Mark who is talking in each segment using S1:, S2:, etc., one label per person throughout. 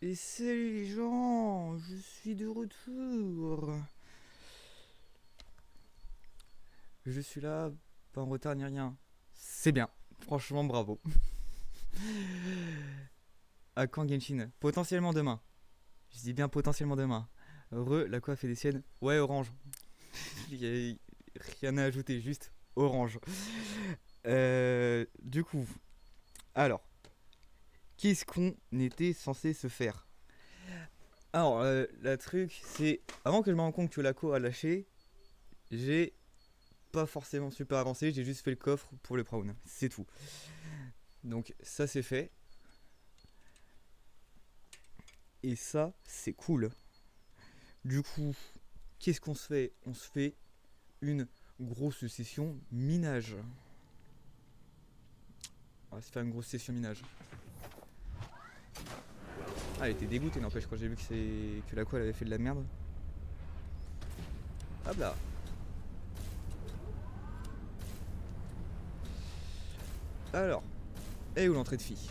S1: Et salut les gens, je suis de retour. Je suis là, pas en retard ni rien. C'est bien, franchement bravo. À quand Genshin? Potentiellement demain. Je dis bien potentiellement demain. La coiffe fait des siennes. Ouais, orange. Il y a rien à ajouter, juste orange. Du coup, alors, qu'est-ce qu'on était censé se faire? Alors, la truc, c'est. Avant que je me rende compte que la co a lâché, j'ai pas forcément super avancé, j'ai juste fait le coffre pour le Brown, c'est tout. Donc ça c'est fait. Et ça c'est cool. Du coup, qu'est-ce qu'on se fait? On se fait une grosse session minage. On va se faire une grosse session minage. Ah, elle était dégoûtée, n'empêche, quand j'ai vu que la quoi elle avait fait de la merde. Hop là. Alors, et où l'entrée de fille?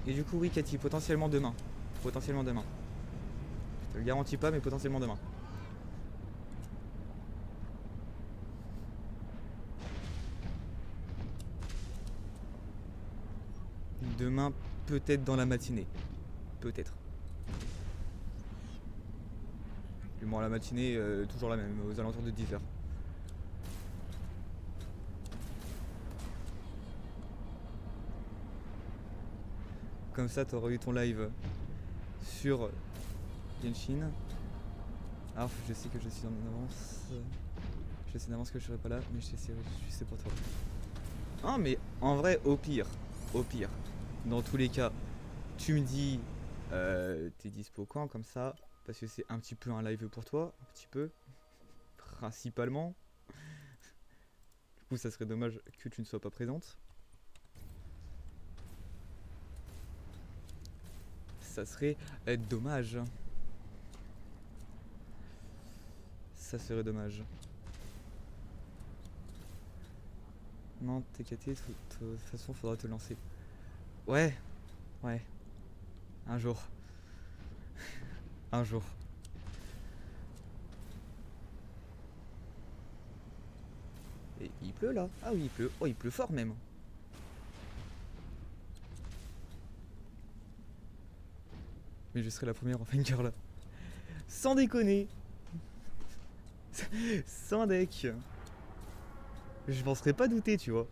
S1: Et du coup, oui, Cathy, potentiellement demain. Potentiellement demain. Je te le garantis pas, mais potentiellement demain. Demain, peut-être dans la matinée. Peut-être. Du moins, la matinée, toujours la même, aux alentours de 10h. Comme ça, tu auras eu ton live sur Genshin. Alors, je sais que je suis en avance. Je sais d'avance que je serai pas là, mais je sais pour toi. Ah, mais en vrai, au pire, dans tous les cas, tu me dis, t'es dispo quand, comme ça, parce que c'est un petit peu un live pour toi, un petit peu, principalement. Du coup, ça serait dommage que tu ne sois pas présente. Ça serait dommage. Ça serait dommage. Non, TKT, de toute façon, faudra te lancer. Ouais, ouais, un jour. Un jour. Et il pleut là. Ah oui, il pleut. Oh, il pleut fort même. Mais je serai la première en finger là. Sans déconner. Sans deck. Je m'en serais pas douté, tu vois.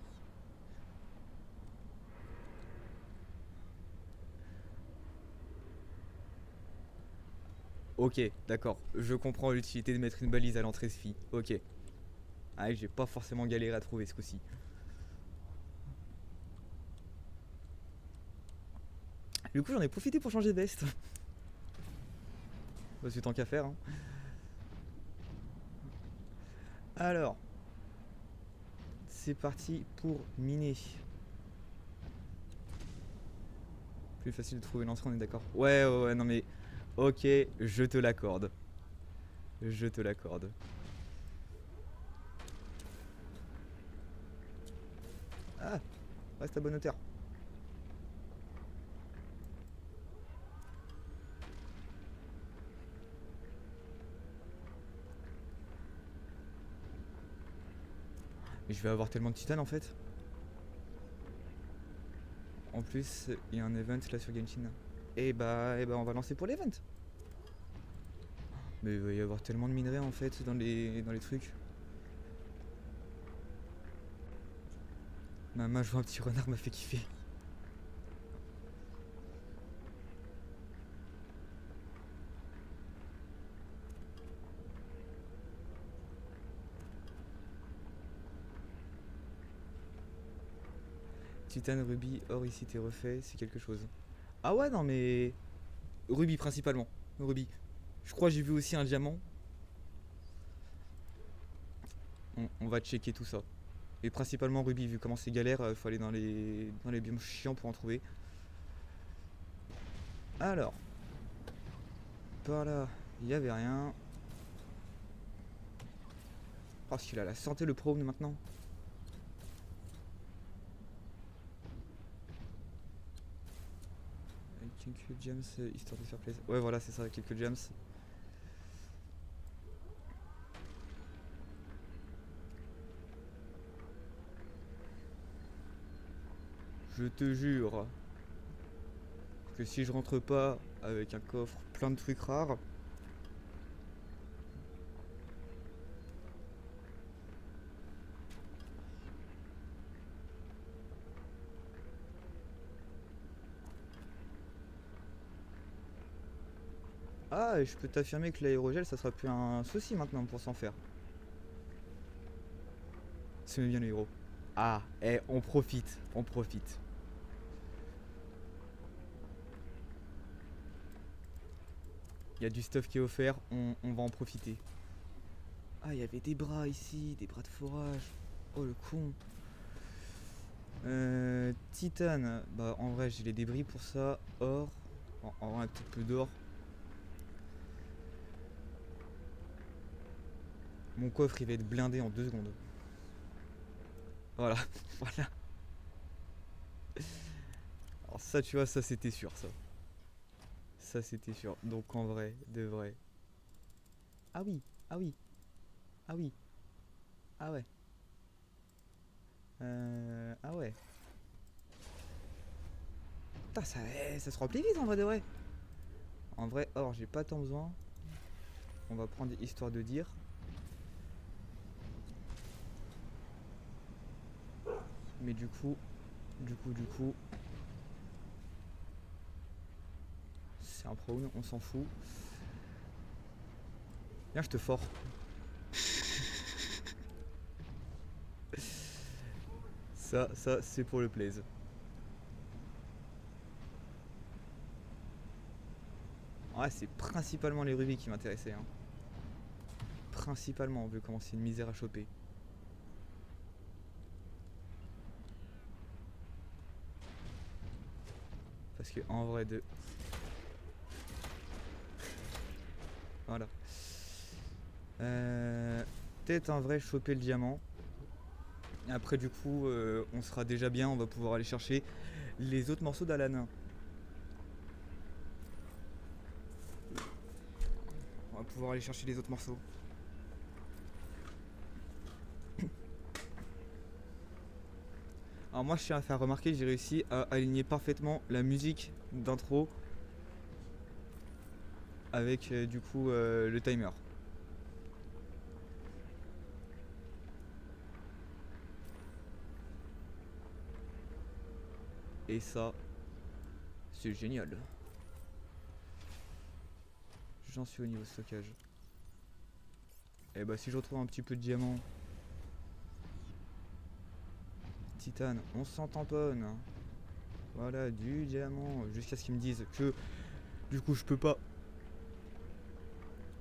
S1: Ok, d'accord. Je comprends l'utilité de mettre une balise à l'entrée de fille. Ok. Ah, j'ai pas forcément galéré à trouver ce coup-ci. Du coup, j'en ai profité pour changer de veste. Parce que tant qu'à faire. Hein. Alors, c'est parti pour miner. Plus facile de trouver l'entrée, on est d'accord. Ouais, ouais, ouais, non mais. Ok, je te l'accorde. Je te l'accorde. Ah, reste à bonne hauteur. Mais je vais avoir tellement de titane en fait. En plus, il y a un event là sur Genshin. Et bah, on va lancer pour l'event. Mais il va y avoir tellement de minerais en fait dans les trucs. Maman, jouer un petit renard m'a fait kiffer. Titane, rubis, or ici t'es refait, c'est quelque chose. Ah ouais, non mais. Rubis principalement. Rubis. Je crois que j'ai vu aussi un diamant. On va checker tout ça. Et principalement rubis, vu comment c'est galère, faut aller dans les biomes chiants pour en trouver. Alors, par là, il y avait rien. Oh, qu'il a la santé le pro maintenant. Ok. quelques gems histoire de faire plaisir. Ouais, voilà, c'est ça, quelques gems. Je te jure que si je rentre pas avec un coffre plein de trucs rares. Ah, et je peux t'affirmer que l'aérogel, ça sera plus un souci maintenant pour s'en faire. C'est bien le héros. Ah, on profite, on profite. Il y a du stuff qui est offert, on va en profiter. Ah, il y avait des bras ici, des bras de forage. Oh le con. Titane, bah en vrai j'ai les débris pour ça. Or, en vrai un petit peu d'or. Mon coffre il va être blindé en 2 secondes. Voilà, voilà. Alors ça tu vois, ça c'était sûr ça. Ça c'était sûr. Donc en vrai, de vrai. Ah oui, ah oui, ah oui, ah ouais. Ah ouais. Putain, ça se remplit vite en vrai de vrai. En vrai, or j'ai pas tant besoin. On va prendre histoire de dire. Mais du coup, c'est un prone, on s'en fout. Viens, je te fort. Ça c'est pour le plaise. Ouais, c'est principalement les rubis qui m'intéressaient. Hein. Principalement, vu comment c'est une misère à choper. Parce que en vrai de... Voilà. Peut-être en vrai choper le diamant. Après du coup, on sera déjà bien, on va pouvoir aller chercher les autres morceaux d'Alan. On va pouvoir aller chercher les autres morceaux. Alors moi je tiens à faire remarquer que j'ai réussi à aligner parfaitement la musique d'intro avec du coup le timer. Et ça, c'est génial. J'en suis au niveau stockage. Et bah si je retrouve un petit peu de diamant, titane, on s'en tamponne. Voilà, du diamant, jusqu'à ce qu'ils me disent que du coup je peux pas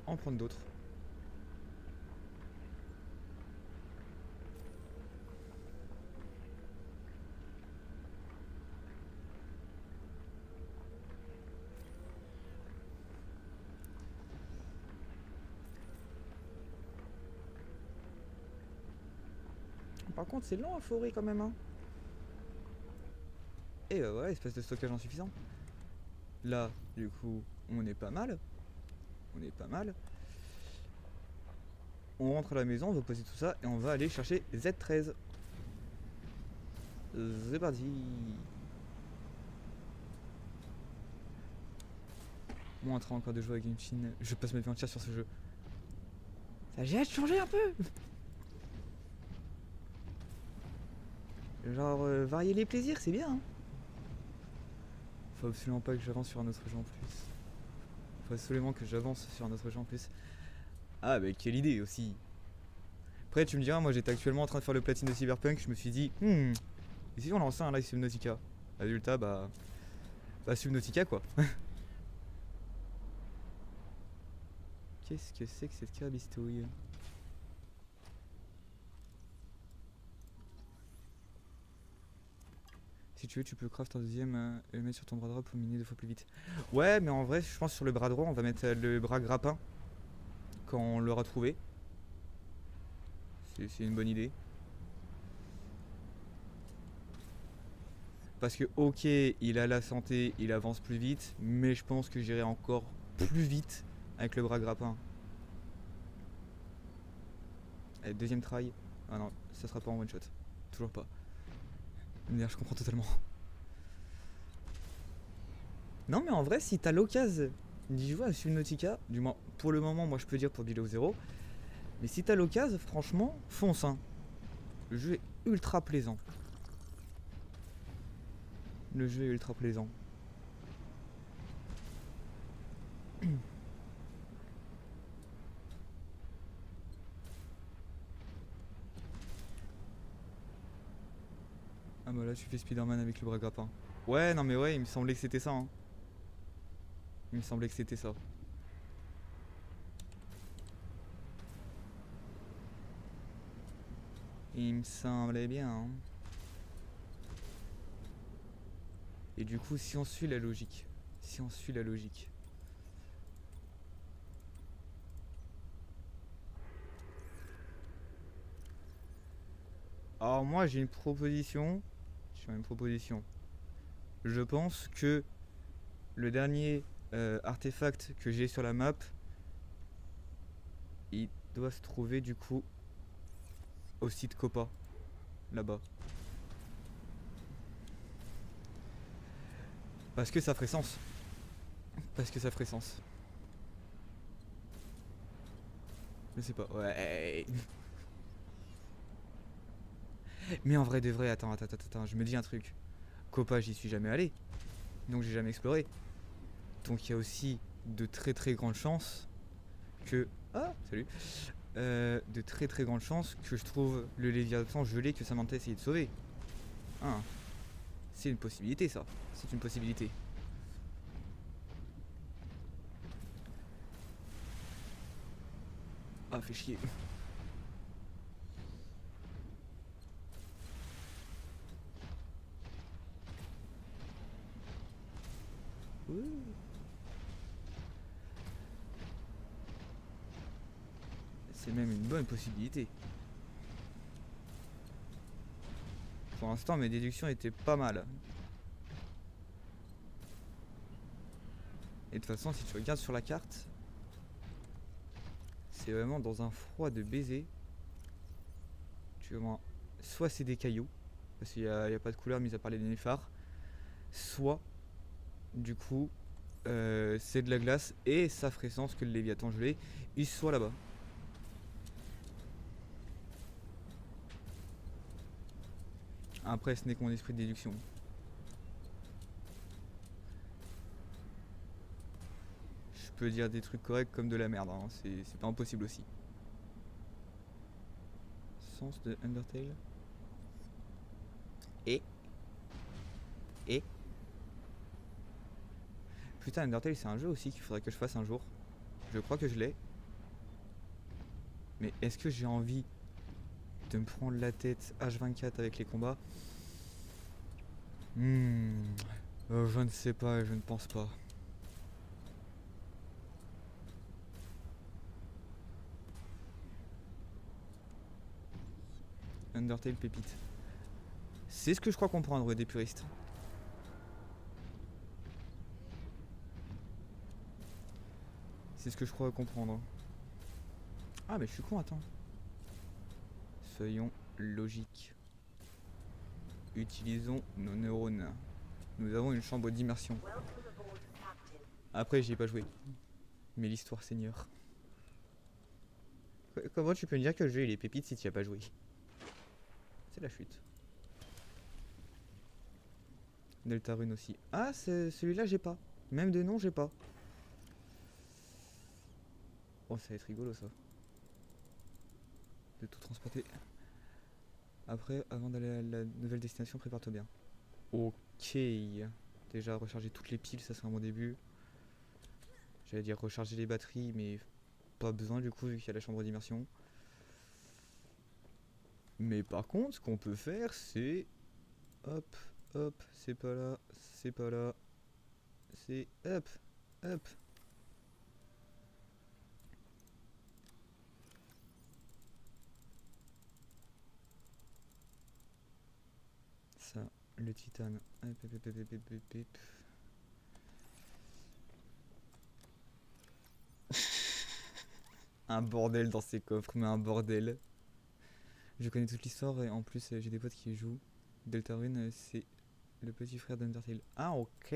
S1: en prendre d'autres. Par contre c'est lent à forer quand même hein. Et bah ouais, espèce de stockage insuffisant. Là, du coup, on est pas mal. On est pas mal. On rentre à la maison, on va poser tout ça et on va aller chercher Z13. C'est parti. Moi en train encore de jouer à Genshin, je passe ma vie entière sur ce jeu. Ça j'ai hâte de changer un peu. Genre varier les plaisirs, c'est bien. Hein. Faut absolument pas que j'avance sur un autre jeu en plus. Faut absolument que j'avance sur un autre jeu en plus. Ah bah quelle idée aussi. Après tu me diras, moi j'étais actuellement en train de faire le platine de Cyberpunk, je me suis dit, et si on lançait un live Subnautica. Résultat, bah Subnautica quoi. Qu'est-ce que c'est que cette carabistouille? Si tu veux, tu peux craft un deuxième et le mettre sur ton bras droit pour miner 2 fois plus vite. Ouais, mais en vrai, je pense sur le bras droit, on va mettre le bras grappin quand on l'aura trouvé. C'est une bonne idée. Parce que ok, il a la santé, il avance plus vite, mais je pense que j'irai encore plus vite avec le bras grappin. Allez, deuxième try. Ah non, ça sera pas en one shot. Toujours pas. D'ailleurs, je comprends totalement. Non, mais en vrai, si t'as l'occasion d'y jouer à Subnautica, du moins pour le moment, moi je peux dire pour Below Zero, mais si t'as l'occasion, franchement, fonce. Hein. Le jeu est ultra plaisant. Le jeu est ultra plaisant. Ah bah là, tu fais Spider-Man avec le bras grappin. Ouais, non mais ouais, il me semblait que c'était ça. Hein. Il me semblait que c'était ça. Il me semblait bien. Hein. Et du coup, si on suit la logique, alors moi j'ai une proposition. Je pense que le dernier artefact que j'ai sur la map, il doit se trouver du coup au site Copa, là-bas. Parce que ça ferait sens. Je sais pas. Ouais. Mais en vrai de vrai, attends, je me dis un truc. Copa, j'y suis jamais allé. Donc j'ai jamais exploré. Donc il y a aussi de très très grandes chances que... Ah, salut. De très très grandes chances que je trouve le Léviathan gelé que Samantha essayait de sauver. Hein. C'est une possibilité ça. C'est une possibilité. Ah, fait chier. C'est même une bonne possibilité. Pour l'instant, mes déductions étaient pas mal. Et de toute façon, si tu regardes sur la carte, c'est vraiment dans un froid de baiser. Tu vois, soit c'est des cailloux, parce qu'il n'y a pas de couleur mis à part les nénuphars, soit, du coup, c'est de la glace et ça ferait sens que le Léviathan gelé, il soit là-bas. Après, ce n'est que mon esprit de déduction. Je peux dire des trucs corrects comme de la merde, hein. C'est pas impossible aussi. Sens de Undertale. Et putain, Undertale c'est un jeu aussi qu'il faudrait que je fasse un jour. Je crois que je l'ai. Mais est-ce que j'ai envie de me prendre la tête H24 avec les combats? Je ne sais pas, je ne pense pas. Undertale pépite. C'est ce que je crois comprendre des puristes. C'est ce que je crois comprendre. Ah mais je suis con, attends. Soyons logiques. Utilisons nos neurones. Nous avons une chambre d'immersion. Après j'y ai pas joué. Mais l'histoire seigneur. Comment tu peux me dire que le jeu il est pépite si tu y as pas joué? C'est la chute. Deltarune aussi. Ah, celui-là j'ai pas. Même de nom j'ai pas. Oh, ça va être rigolo ça. De tout transporter. Après, avant d'aller à la nouvelle destination, prépare-toi bien. Ok. Déjà, recharger toutes les piles, ça c'est un bon début. J'allais dire recharger les batteries, mais pas besoin du coup, vu qu'il y a la chambre d'immersion. Mais par contre, ce qu'on peut faire, c'est... Hop, hop, c'est pas là, c'est pas là. C'est... Hop, hop. Ça, Le titane. Hop, hop, hop, hop, hop, hop, hop. Un bordel dans ces coffres, mais un bordel. Je connais toute l'histoire et en plus j'ai des potes qui jouent. Deltarune, c'est le petit frère d'Undertale. Ah ok.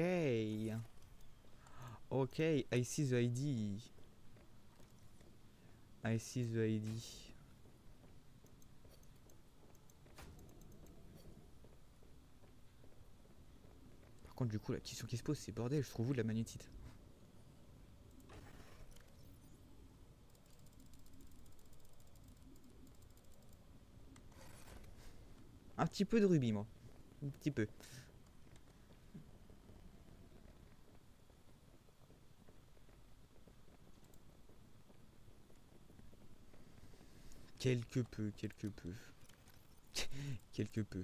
S1: Ok, I see the ID. I see the ID. Par contre du coup la question qui se pose c'est bordel, je trouve où de la magnétite? Un petit peu de rubis moi. Un petit peu. Quelque peu, quelque peu. Quelque peu.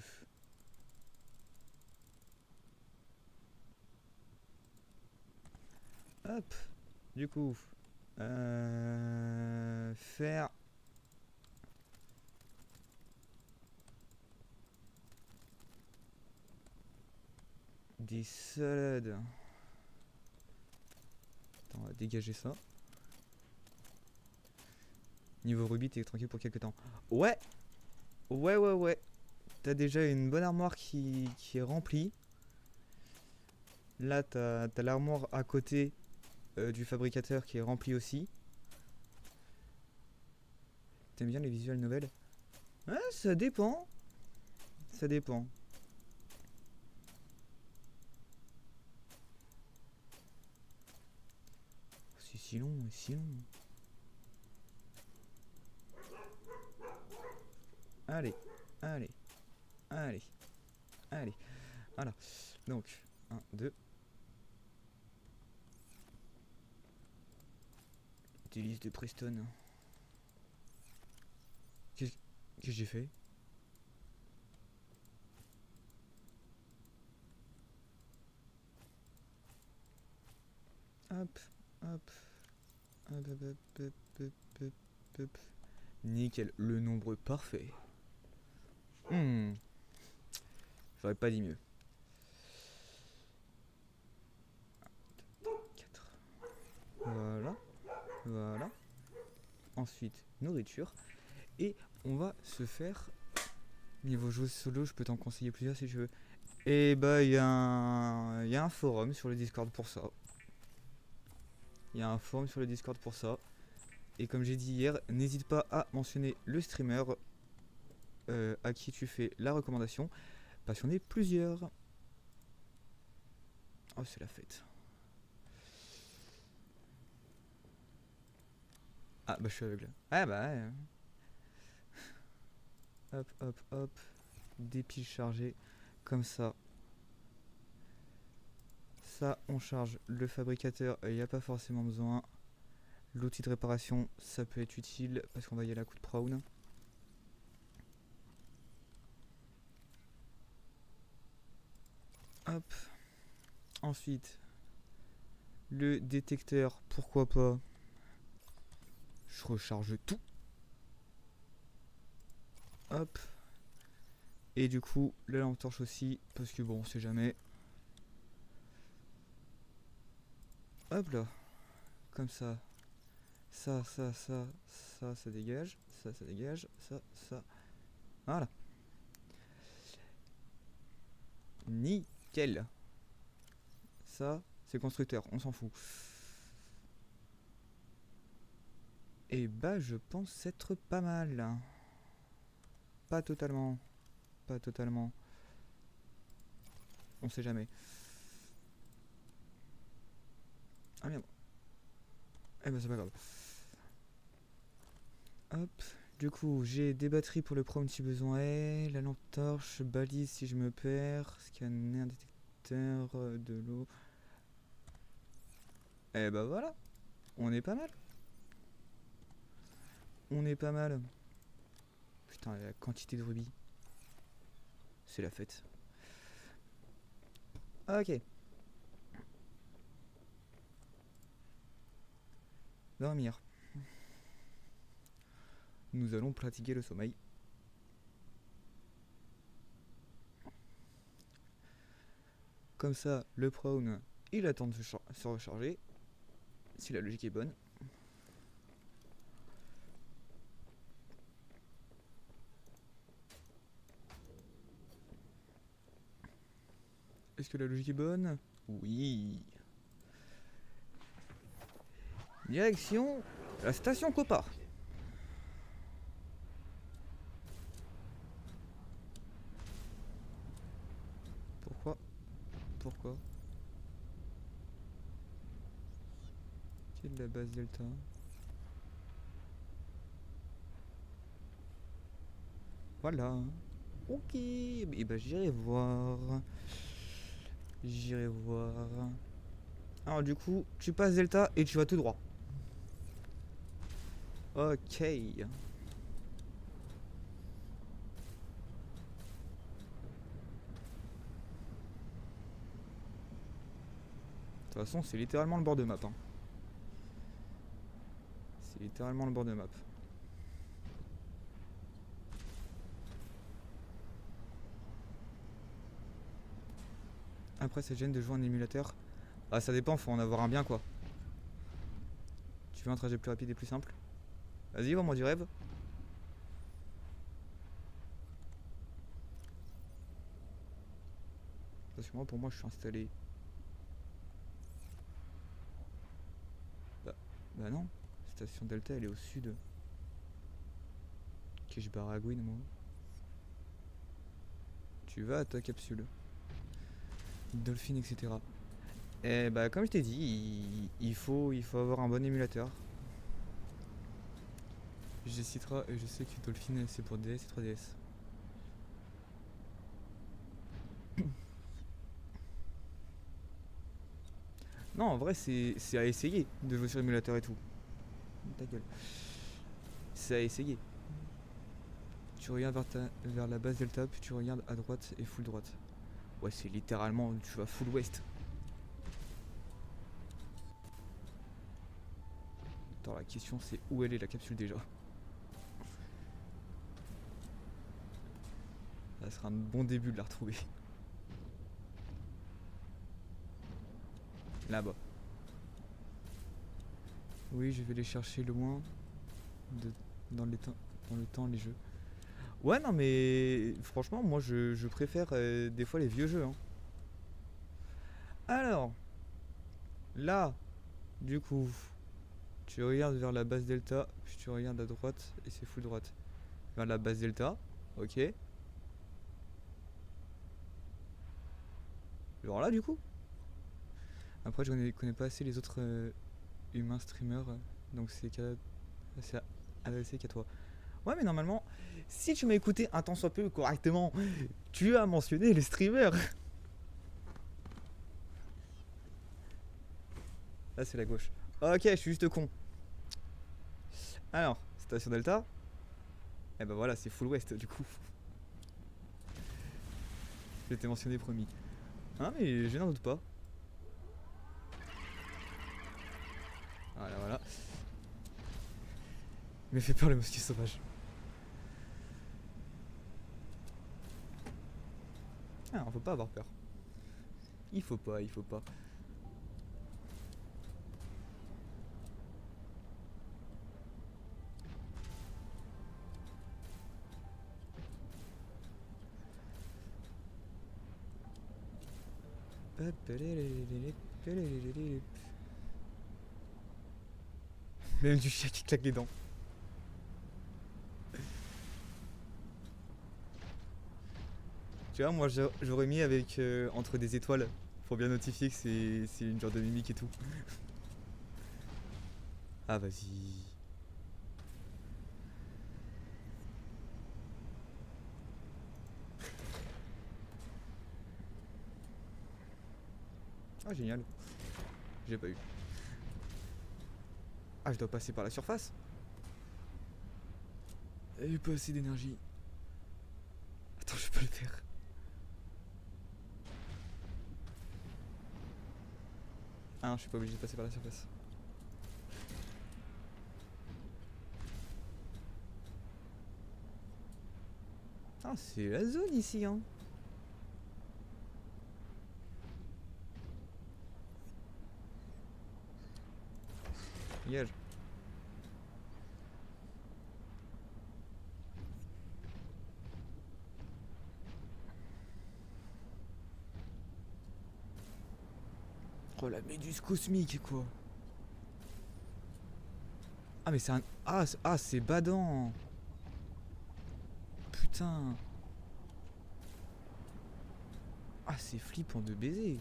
S1: Hop. Du coup. Faire des salades. Attends, on va dégager ça. Niveau rubis, t'es tranquille pour quelques temps. Ouais. Ouais, ouais, ouais. T'as déjà une bonne armoire qui est remplie. Là, t'as l'armoire à côté du fabricateur qui est remplie aussi. T'aimes bien les visual novels? Ouais, ça dépend. Ça dépend. C'est si long, si long. Allez, allez, allez, allez. Voilà. Donc, 1, 2. Délice de Preston. Qu'est-ce que j'ai fait? Hop, hop. Hop, hop, hop, hop, hop, hop, hop. Nickel, le nombre parfait. J'aurais pas dit mieux. 4. Voilà. Voilà. Ensuite, nourriture. Et on va se faire... Niveau jeu solo, je peux t'en conseiller plusieurs si tu veux. Et bah, il y a un forum sur le Discord pour ça. Il y a un forum sur le Discord pour ça. Et comme j'ai dit hier, n'hésite pas à mentionner le streamer à qui tu fais la recommandation. Parce qu'on est plusieurs. Oh, c'est la fête. Ah, bah, je suis aveugle. Ah, bah, ouais. Hop, hop, hop. Des piles chargées. Comme ça. Ça, on charge le fabricateur. Il n'y a pas forcément besoin. L'outil de réparation, ça peut être utile parce qu'on va y aller à coup de prawn. Hop. Ensuite, le détecteur, pourquoi pas. Je recharge tout. Hop. Et du coup, la lampe torche aussi, parce que bon, on sait jamais. Hop là. Comme ça. Ça, ça, ça, ça dégage. Ça dégage. Ça. Voilà. Nickel. Ça, c'est constructeur, on s'en fout. Et bah, je pense être pas mal. Pas totalement. Pas totalement. On sait jamais. Ah merde. Eh ben c'est pas grave. Hop. Du coup, j'ai des batteries pour le chrome si besoin est. La lampe torche, balise si je me perds. Scanner, détecteur de l'eau. Et bah voilà. On est pas mal. On est pas mal. Putain, la quantité de rubis. C'est la fête. Ok. Dormir. Nous allons pratiquer le sommeil. Comme ça, le prone, il attend de se recharger. Si la logique est bonne. Est-ce que la logique est bonne? Oui. Direction la station Copa. Pourquoi Quelle est la base Delta? Voilà. Ok. Et bah j'irai voir. J'irai voir. Alors du coup, tu passes Delta et tu vas tout droit. Ok. De toute façon, c'est littéralement le bord de map. Hein. C'est littéralement le bord de map. Après, ça gêne de jouer un émulateur. Ah, ça dépend, faut en avoir un bien quoi. Tu veux un trajet plus rapide et plus simple? Vas-y, vends-moi du rêve. Parce que moi, pour moi, je suis installé. Bah non, station Delta, elle est au sud. Ok, je baragouine moi. Tu vas à ta capsule. Dolphin, etc. Et bah comme je t'ai dit, il faut avoir un bon émulateur. Je citerai, je sais que Dolphin c'est pour DS et 3DS. Non, en vrai c'est à essayer de jouer sur émulateur et tout. Ta gueule. C'est à essayer. Tu regardes vers la base Delta, puis tu regardes à droite et full droite. Ouais, c'est littéralement, tu vas full ouest. Attends, la question c'est où elle est la capsule déjà? Ça sera un bon début de la retrouver. Là-bas. Oui, je vais les chercher loin dans le temps, les jeux. Ouais, non, mais franchement, moi je préfère des fois les vieux jeux. Hein. Alors, là, du coup, tu regardes vers la base Delta, puis tu regardes à droite et c'est full droite. Vers la base Delta, ok. Alors là, du coup. Après, je connais pas assez les autres humains streamers, donc c'est adressé qu'à toi. Ouais, mais normalement, si tu m'as écouté un tant soit peu correctement, tu as mentionné les streamers. Là, c'est la gauche. Ok, je suis juste con. Alors, station Delta. Et ben voilà, c'est full west du coup. Je t'ai mentionné promis. Hein, mais je n'en doute pas. Voilà, voilà. Il me fait peur le mosquito sauvage. Ah, faut pas avoir peur. Il faut pas, il faut pas. Même du chien qui claque les dents. Tu vois, moi j'aurais mis avec entre des étoiles pour bien notifier que c'est une genre de mimique et tout. Ah, vas-y. Ah, génial. J'ai pas eu. Ah, je dois passer par la surface. J'ai pas assez d'énergie. Attends, je peux le faire. Ah non, je suis pas obligé de passer par la surface. Ah, c'est la zone ici, hein. Dégage. Oh la méduse cosmique quoi. Ah mais c'est un... Ah c'est badant. Putain. Ah c'est flippant de baiser.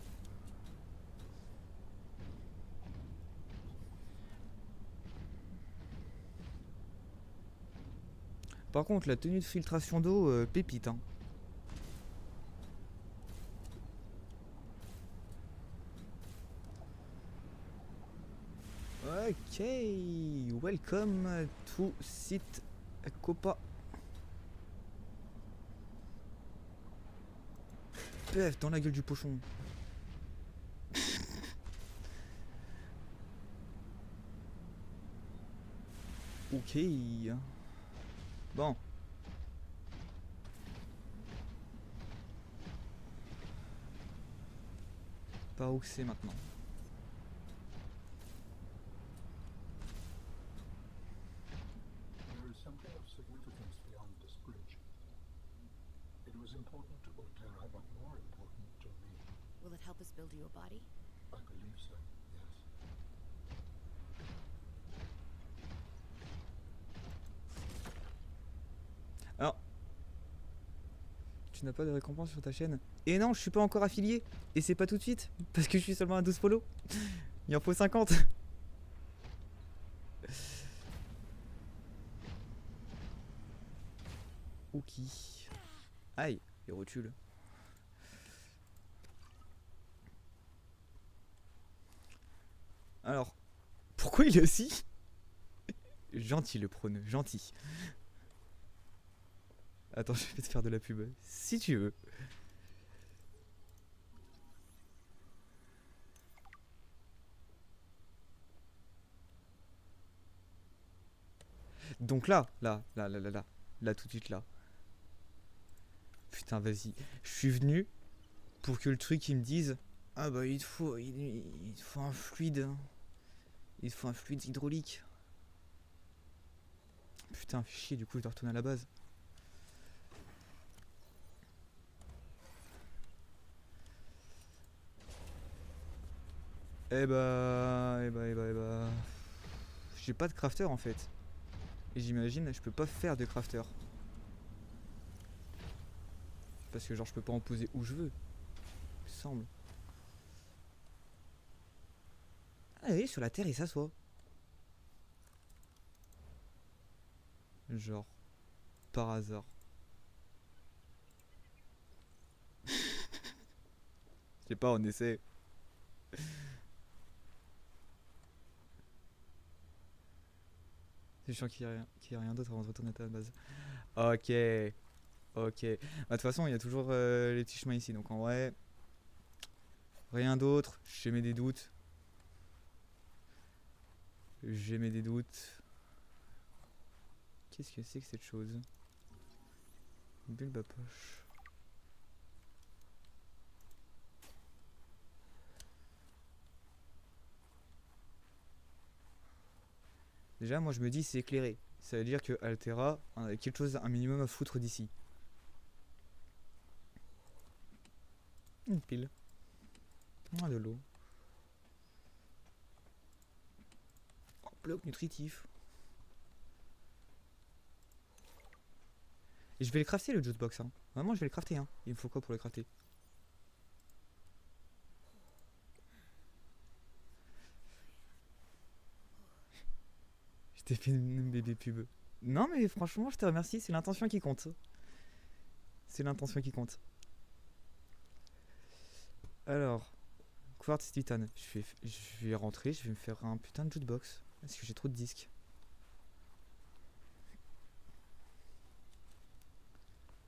S1: Par contre la tenue de filtration d'eau pépite hein. Ok, welcome to site Copa. Pef, dans la gueule du pochon. Ok. Bon. Par où c'est maintenant?
S2: There is something of significance beyond this bridge. It was important to Volterra, but more important to me.
S3: Will it help us build you a body?
S2: I believe so, yes.
S1: Alors, tu n'as pas de récompense sur ta chaîne? Et non, je suis pas encore affilié. Et c'est pas tout de suite, parce que je suis seulement à 12 follow. Il en faut 50. Ok. Aïe, les rotules. Alors, pourquoi il est aussi gentil le prône, gentil. Attends, je vais te faire de la pub, si tu veux. Donc là, là, tout de suite là. Putain, vas-y. Je suis venu pour que le truc, il me dise... Ah bah, il te faut un fluide. Il te faut un fluide hydraulique. Putain, fais chier, du coup, je dois retourner à la base. Eh bah... J'ai pas de crafter, en fait. Et j'imagine, je peux pas faire de crafter. Parce que genre, je peux pas en poser où je veux. Il me semble. Ah oui, sur la terre, il s'assoit. Genre, par hasard. Je sais pas, on essaie. C'est chiant qu'il y ait rien d'autre avant de retourner à la base. Ok. Ok. Bah, de toute façon, il y a toujours les petits chemins ici. Donc en vrai, rien d'autre. J'ai des doutes. J'ai des doutes. Qu'est-ce que c'est que cette chose? Une bulbe à poche. Déjà, moi je me dis c'est éclairé. Ça veut dire que Altera a quelque chose, un minimum à foutre d'ici. Une pile. Ah, de l'eau. Oh, bloc nutritif. Et je vais le crafter le jukebox. Hein. Vraiment, je vais le crafter. Hein. Il me faut quoi pour le crafter? Je t'ai fait une bébé pub. Non, mais franchement, je te remercie. C'est l'intention qui compte. C'est l'intention qui compte. Alors, quartz titane. Je vais rentrer. Je vais me faire un putain de jukebox. Parce que j'ai trop de disques.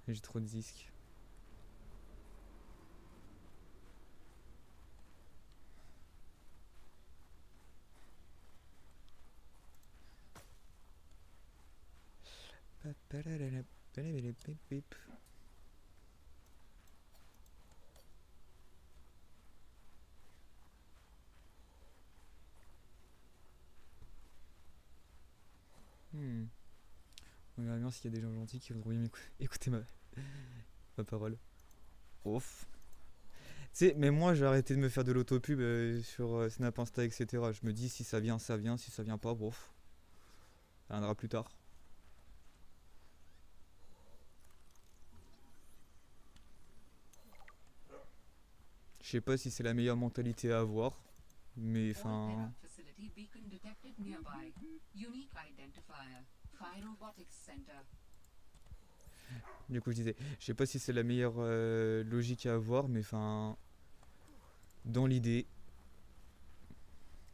S1: J'ai trop de disques. franchement, s'il y a des gens gentils qui voudront bien écouter ma parole. Ouf. Tu sais, mais moi j'ai arrêté de me faire de l'autopub sur Snap, Insta, etc. Je me dis si ça vient, ça vient. Si ça vient pas, bof. Ça viendra plus tard. Je sais pas si c'est la meilleure mentalité à avoir. Mais enfin.
S4: Facility beacon detected nearby. Unique identifier. Phi Robotics Center.
S1: Du coup, je disais, je sais pas si c'est la meilleure logique à avoir, mais enfin. Dans l'idée.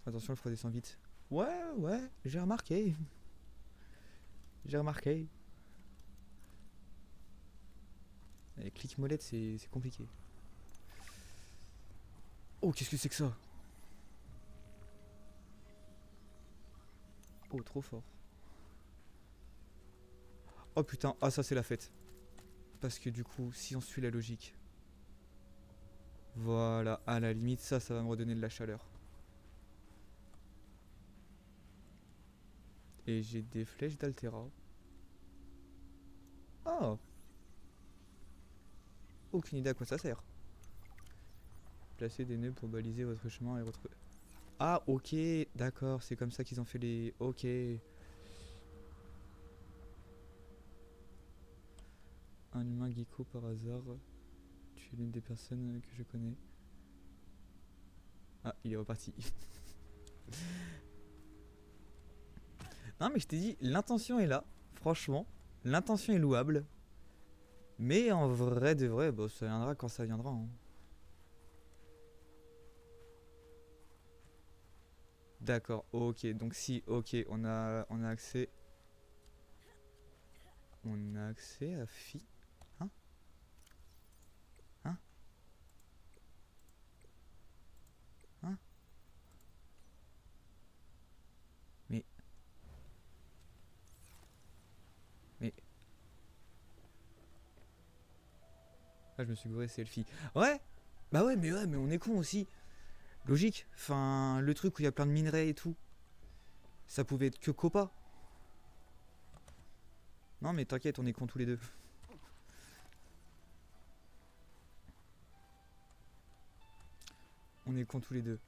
S1: Attention, il faut descendre vite. Ouais, j'ai remarqué. J'ai remarqué. Les clics molettes, c'est compliqué. Oh, qu'est-ce que c'est que ça? Oh, trop fort. Oh putain, ah ça c'est la fête. Parce que du coup, si on suit la logique. Voilà, à la limite, ça va me redonner de la chaleur. Et j'ai des flèches d'Altera. Oh! Aucune idée à quoi ça sert. Placez des nœuds pour baliser votre chemin et votre... Ah, ok, d'accord, c'est comme ça qu'ils ont fait les... Ok. Un humain geeko par hasard. Tu es l'une des personnes que je connais. Ah, il est reparti. Non mais je t'ai dit, l'intention est là. Franchement, l'intention est louable. Mais en vrai de vrai, bah, ça viendra quand ça viendra. Hein. D'accord, ok, donc si, ok, on a accès. On a accès à Phi. Hein? Hein? Hein? Mais. Ah, je me suis gouré, c'est Elfie. Ouais! Bah ouais, mais on est con aussi. Logique. Enfin, le truc où il y a plein de minerais et tout. Ça pouvait être que Copa. Non, mais t'inquiète, on est cons tous les deux. On est cons tous les deux.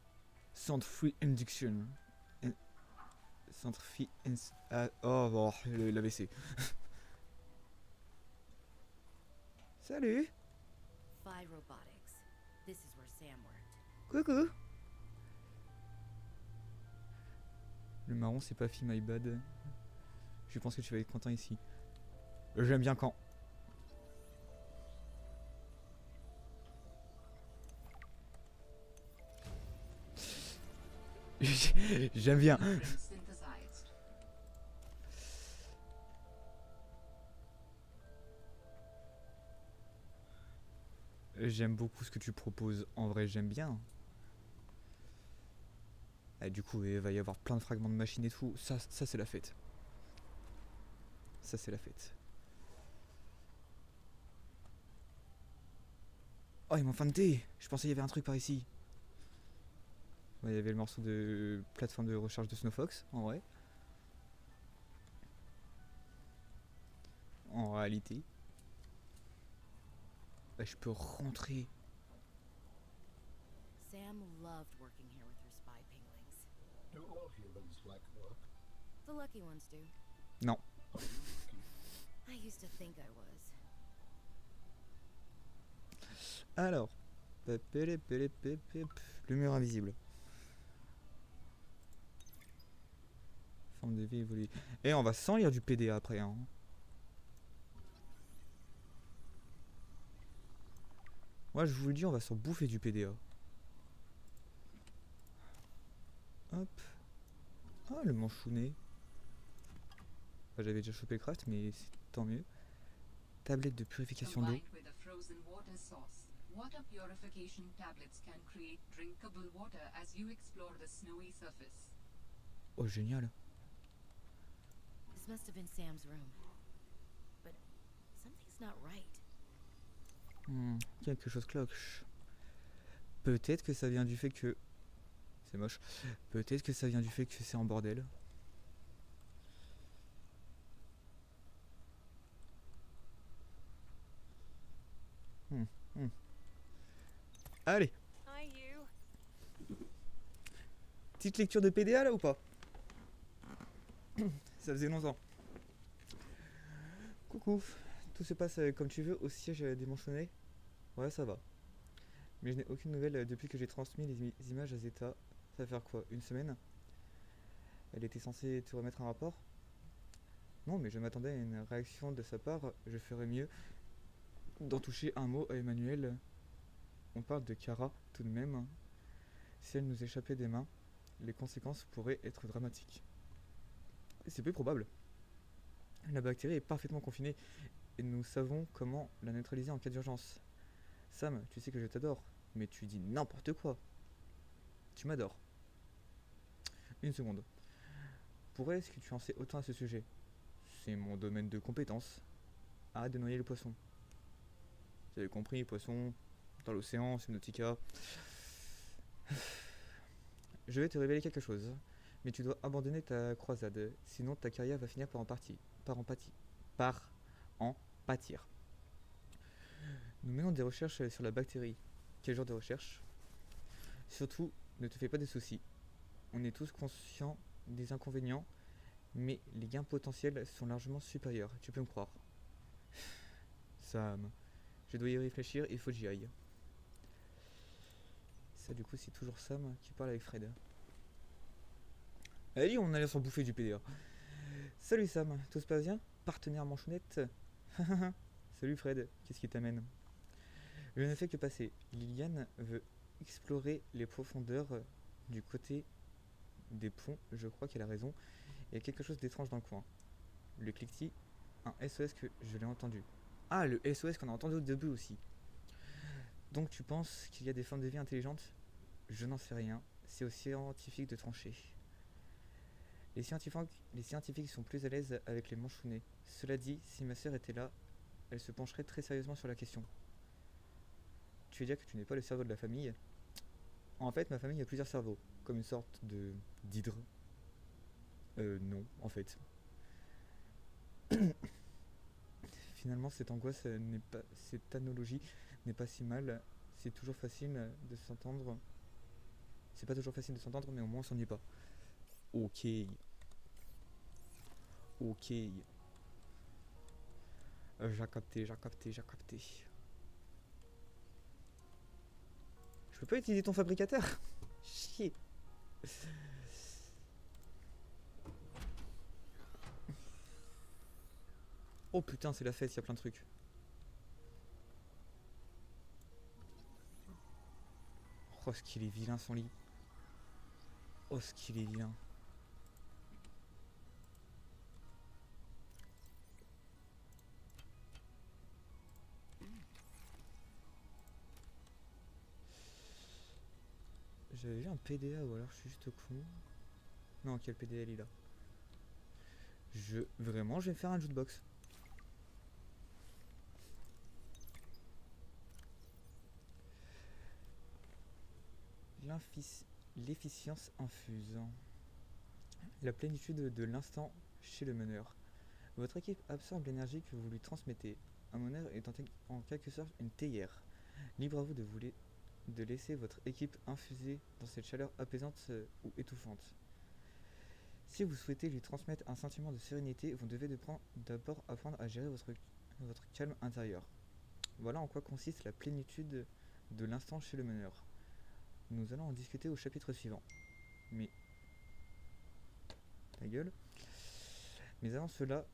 S1: Centre Free Induction. Centre Free... oh, bon, l'AVC. Salut!
S3: Phi Robotics. This is where Sam worked.
S1: Coucou! Le marron, c'est pas Phi, my bad. Je pense que tu vas être content ici. J'aime bien quand. J'aime bien.
S4: Synthesized.
S1: J'aime beaucoup ce que tu proposes. En vrai, j'aime bien. Et du coup, il va y avoir plein de fragments de machines et tout. Ça c'est la fête. Ça, c'est la fête. Oh, ils m'ont fin de thé. Je pensais qu'il y avait un truc par ici. Ouais, il y avait le morceau de plateforme de recharge de Snowfox, en vrai. En réalité. Bah, je peux rentrer.
S3: Sam loved working here with her spy penguins.
S2: Do all humans like work?
S3: The lucky ones do.
S1: Non.
S2: Are you lucky?
S3: I used to think I was.
S1: Alors. Le mur invisible. Forme de vie évoluée. Et on va sans lire du PDA après. Hein. Moi je vous le dis, on va s'en bouffer du PDA. Hop. Ah, le manchounet. Enfin, j'avais déjà chopé le craft, mais c'est tant mieux. Tablette de purification d'eau.
S4: Combined with a frozen water source, water purification tablets can create drinkable water as you explore the snowy surface.
S1: Oh, génial.
S3: This must have been Sam's room. But something's not right.
S1: Quelque chose cloche. Peut-être que ça vient du fait que... C'est moche. Peut-être que ça vient du fait que c'est en bordel. Allez,
S5: Hi, you.
S1: petite lecture de PDA là ou pas? Ça faisait longtemps. Coucou, tout se passe comme tu veux au siège des Manchonnets? Ouais, ça va. Mais je n'ai aucune nouvelle depuis que j'ai transmis les images à Zeta. Ça va faire quoi? Une semaine? Elle était censée te remettre un rapport? Non, mais je m'attendais à une réaction de sa part. Je ferais mieux d'en toucher un mot à Emmanuel. On parle de Kara tout de même. Si elle nous échappait des mains, les conséquences pourraient être dramatiques. C'est peu probable. La bactérie est parfaitement confinée et nous savons comment la neutraliser en cas d'urgence. Sam, tu sais que je t'adore, mais tu dis n'importe quoi. Tu m'adores. Une seconde. Pourquoi est-ce que tu en sais autant à ce sujet? C'est mon domaine de compétence. Arrête de noyer le poisson. Vous avez compris, poisson, dans l'océan, Subnautica. Je vais te révéler quelque chose, mais tu dois abandonner ta croisade, sinon ta carrière va finir par en pâtir. Nous menons des recherches sur la bactérie. Quel genre de recherche? Surtout, ne te fais pas de soucis. On est tous conscients des inconvénients, mais les gains potentiels sont largement supérieurs, tu peux me croire. Sam, je dois y réfléchir, il faut que j'y aille. Ça, du coup, c'est toujours Sam qui parle avec Fred. Allez, on allait s'en bouffer du PDA. Salut Sam, tout se passe bien? Partenaire manchonnette? Salut Fred, qu'est-ce qui t'amène? Je ne fais que passer. Liliane veut explorer les profondeurs du côté des ponts, je crois qu'elle a raison. Il y a quelque chose d'étrange dans le coin. Le cliquetis, un SOS que je l'ai entendu. Ah, le SOS qu'on a entendu au début aussi. Donc tu penses qu'il y a des formes de vie intelligentes? Je n'en sais rien, c'est aux scientifiques de trancher. Les scientifiques sont plus à l'aise avec les manchounets. Cela dit, si ma sœur était là, elle se pencherait très sérieusement sur la question. Tu veux dire que tu n'es pas le cerveau de la famille? En fait, ma famille a plusieurs cerveaux, comme une sorte de d'hydre. Non, en fait. Finalement, cette angoisse n'est pas, cette analogie n'est pas si mal. C'est toujours facile de s'entendre. C'est pas toujours facile de s'entendre, mais au moins on s'ennuie pas. Ok. Ok. J'ai capté, j'ai capté, j'ai capté. Je peux pas utiliser ton fabricateur? Chier. Oh putain, c'est la fête, il y a plein de trucs. Oh, ce qu'il est vilain son lit. Oh, ce qu'il est vilain. J'avais vu un PDA ou alors je suis juste con. Non, quel PDA il est là? Vraiment, je vais faire un jukebox. L'efficience infuse. La plénitude de l'instant chez le meneur. Votre équipe absorbe l'énergie que vous lui transmettez. Un meneur est en quelque sorte une théière. Libre à vous de laisser votre équipe infuser dans cette chaleur apaisante ou étouffante. Si vous souhaitez lui transmettre un sentiment de sérénité, vous devez d'abord apprendre à gérer votre calme intérieur. Voilà en quoi consiste la plénitude de l'instant chez le meneur. Nous allons en discuter au chapitre suivant. Mais... ta gueule. Mais avant cela,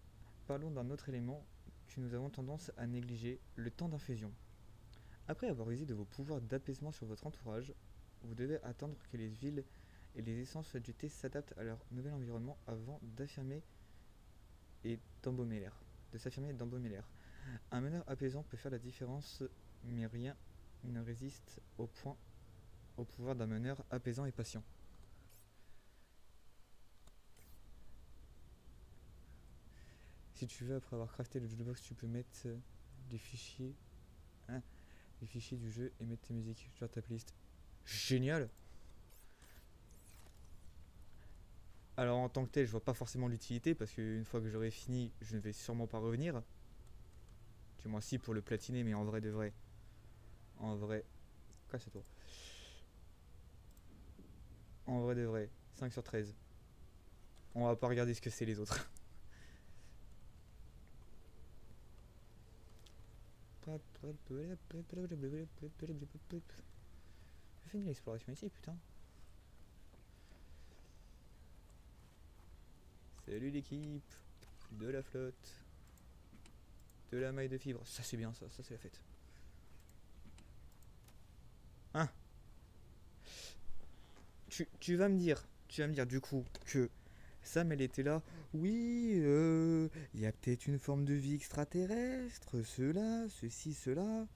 S1: parlons d'un autre élément que nous avons tendance à négliger, le temps d'infusion. Après avoir usé de vos pouvoirs d'apaisement sur votre entourage, vous devez attendre que les huiles et les essences du thé s'adaptent à leur nouvel environnement avant d'affirmer et d'embaumer l'air. Un meneur apaisant peut faire la différence, mais rien ne résiste au pouvoir d'un meneur apaisant et patient. Si tu veux, après avoir crafté le jukebox, tu peux mettre des fichiers, les fichiers du jeu et mettre tes musiques, genre ta playlist. Génial! Alors en tant que tel, je vois pas forcément l'utilité parce qu'une fois que j'aurai fini, je ne vais sûrement pas revenir. Du moins si pour le platiner, mais en vrai de vrai. En vrai, casse-toi. En vrai de vrai, 5 sur 13. On va pas regarder ce que c'est les autres. J'ai fini l'exploration ici, putain. Salut l'équipe de la flotte, de la maille de fibre. Ça c'est bien ça c'est la fête. Hein? Tu vas me dire du coup que Sam elle était là. Oui, il y a peut-être une forme de vie extraterrestre, cela, ceci, cela.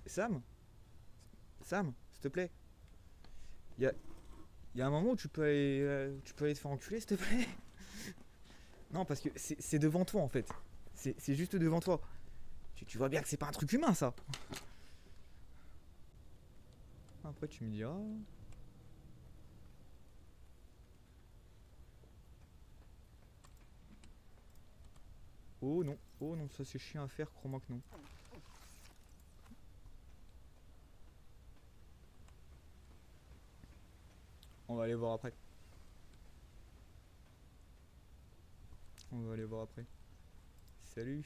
S1: Sam? Sam, s'il te plaît. Il y a, y a un moment où tu peux aller te faire enculer, s'il te plaît. Non, parce que c'est devant toi en fait. C'est juste devant toi. Tu vois bien que c'est pas un truc humain ça. Après tu me diras. Oh non, ça c'est chiant à faire, crois-moi que non. On va aller voir après. On va aller voir après. Salut.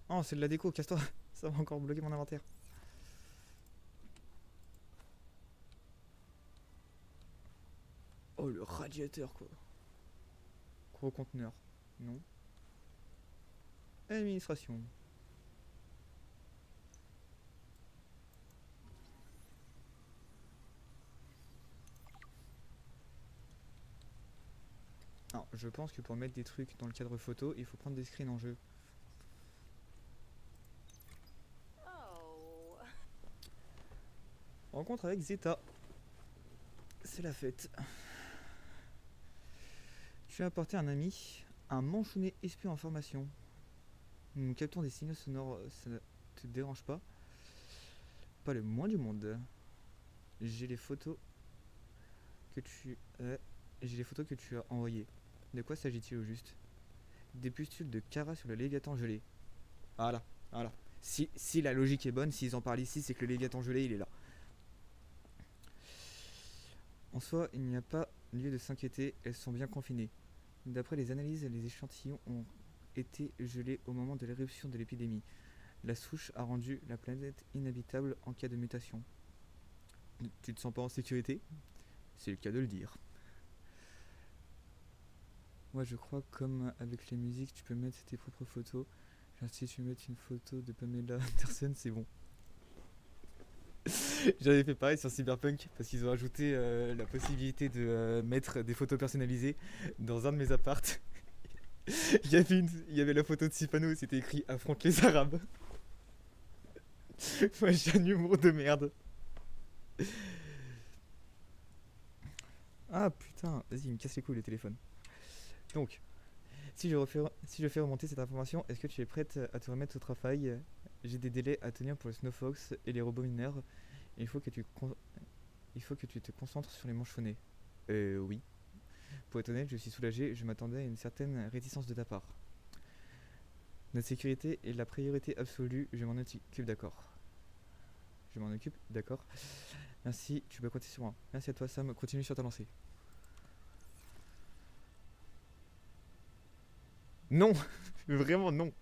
S1: Oh, c'est de la déco, casse-toi. Ça va encore bloquer mon inventaire. Oh, le radiateur, quoi. Gros conteneur. Non. Administration. Alors, je pense que pour mettre des trucs dans le cadre photo, il faut prendre des screens en jeu.
S5: Oh.
S1: Rencontre avec Zeta. C'est la fête. Tu as apporté un ami, un manchonnet espion en formation. Nous captons des signaux sonores, ça ne te dérange pas? Pas le moins du monde. J'ai les photos que tu j'ai les photos que tu as envoyées. De quoi s'agit-il au juste? Des pustules de Kara sur le Léviathan gelé. Voilà, voilà. Si la logique est bonne, s'ils en parlent ici, c'est que le Léviathan gelé, il est là. En soi, il n'y a pas lieu de s'inquiéter, elles sont bien confinées. D'après les analyses, les échantillons ont été gelés au moment de l'éruption de l'épidémie. La souche a rendu la planète inhabitable en cas de mutation. Tu te sens pas en sécurité? C'est le cas de le dire. Moi je crois comme avec les musiques, tu peux mettre tes propres photos. Genre si tu mets une photo de Pamela Anderson, c'est bon. J'avais fait pareil sur Cyberpunk parce qu'ils ont ajouté la possibilité de mettre des photos personnalisées dans un de mes apparts. Il y avait la photo de Sifano, c'était écrit affronte les Arabes. Moi j'ai un humour de merde. Ah putain, vas-y, il me casse les couilles le téléphone. Donc, si je fais remonter cette information, est-ce que tu es prête à te remettre au travail? J'ai des délais à tenir pour le Snowfox et les robots mineurs. Il faut que tu te concentres sur les manchonnets. Oui. Pour être honnête, je suis soulagé, je m'attendais à une certaine réticence de ta part. Notre sécurité est la priorité absolue, je m'en occupe, d'accord. Je m'en occupe, d'accord. Merci, tu peux compter sur moi. Merci à toi Sam, continue sur ta lancée. Non. Vraiment non.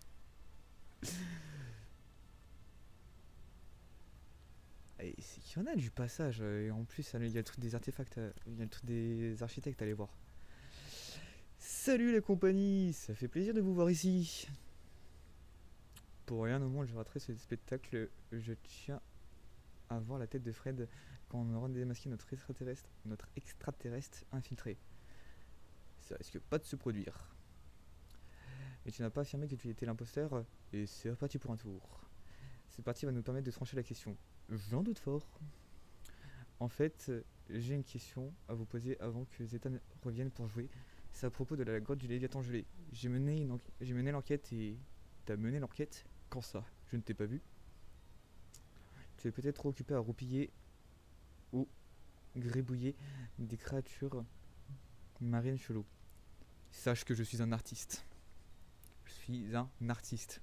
S1: Et c'est qu'il y en a du passage, et en plus il y a le truc des artefacts, il y a le truc des architectes, allez voir. Salut la compagnie, ça fait plaisir de vous voir ici. Pour rien au monde je raterai ce spectacle, je tiens à voir la tête de Fred quand on aura démasqué notre extraterrestre infiltré. Ça risque pas de se produire. Et tu n'as pas affirmé que tu étais l'imposteur, et c'est reparti pour un tour. Cette partie va nous permettre de trancher la question. J'en doute fort. En fait, j'ai une question à vous poser avant que Zeta revienne pour jouer. C'est à propos de la grotte du Léviathan gelé. J'ai mené l'enquête et... T'as mené l'enquête? Quand ça? Je ne t'ai pas vu. Tu es peut-être trop occupé à roupiller ou gribouiller des créatures Marine chelou. Sache que je suis un artiste. Je suis un artiste.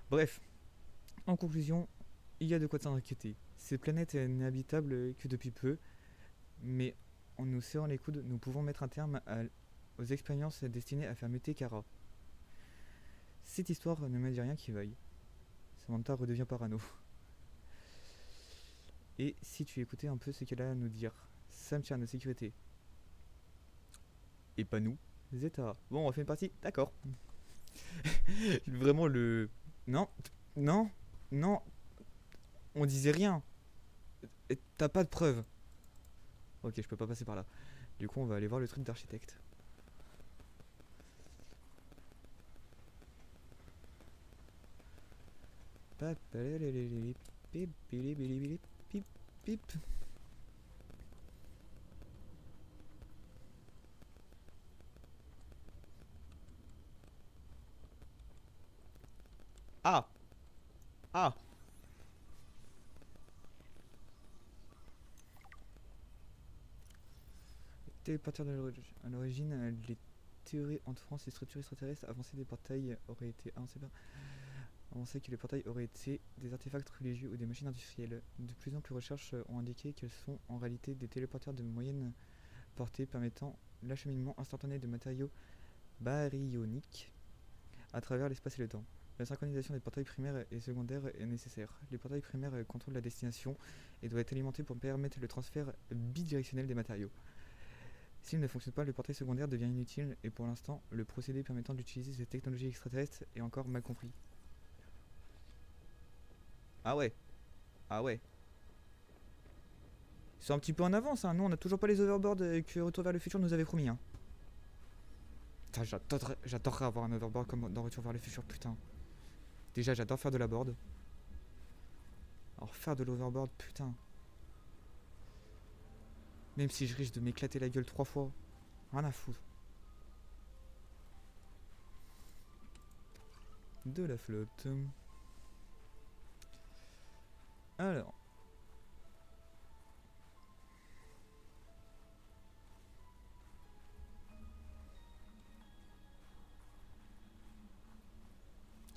S1: Bref, en conclusion, il y a de quoi s'inquiéter. Cette planète n'est habitable que depuis peu, mais en nous serrant les coudes, nous pouvons mettre un terme aux expériences destinées à faire muter Kara. Cette histoire ne me dit rien qui vaille. Samantha redevient parano. Et si tu écoutais un peu ce qu'elle a à nous dire, ça me tient à nos sécurités. Et pas nous, Zeta. Bon, on refait une partie, d'accord. Vraiment le... Non, non, non, on disait rien. T'as pas de preuves. Ok, je peux pas passer par là. Du coup, on va aller voir le truc d'architecte. Ah! Ah! Téléporteur de à l'origine, les théories entre France et structures extraterrestres avancées des portails auraient été avancé que les portails auraient été des artefacts religieux ou des machines industrielles. De plus en plus recherches ont indiqué qu'elles sont en réalité des téléporteurs de moyenne portée permettant l'acheminement instantané de matériaux baryoniques à travers l'espace et le temps. La synchronisation des portails primaires et secondaires est nécessaire. Les portails primaires contrôlent la destination et doivent être alimentés pour permettre le transfert bidirectionnel des matériaux. S'il ne fonctionne pas, le portail secondaire devient inutile et pour l'instant, le procédé permettant d'utiliser ces technologies extraterrestres est encore mal compris. Ah ouais. Ah ouais. Ils sont un petit peu en avance, hein. Nous on a toujours pas les overboards que Retour vers le futur nous avait promis, hein. Putain, j'adorerais avoir un overboard comme dans Retour vers le futur, putain. Déjà j'adore faire de la board. Alors faire de l'overboard, putain. Même si je risque de m'éclater la gueule 3 fois. Rien à foutre. De la flotte. Alors.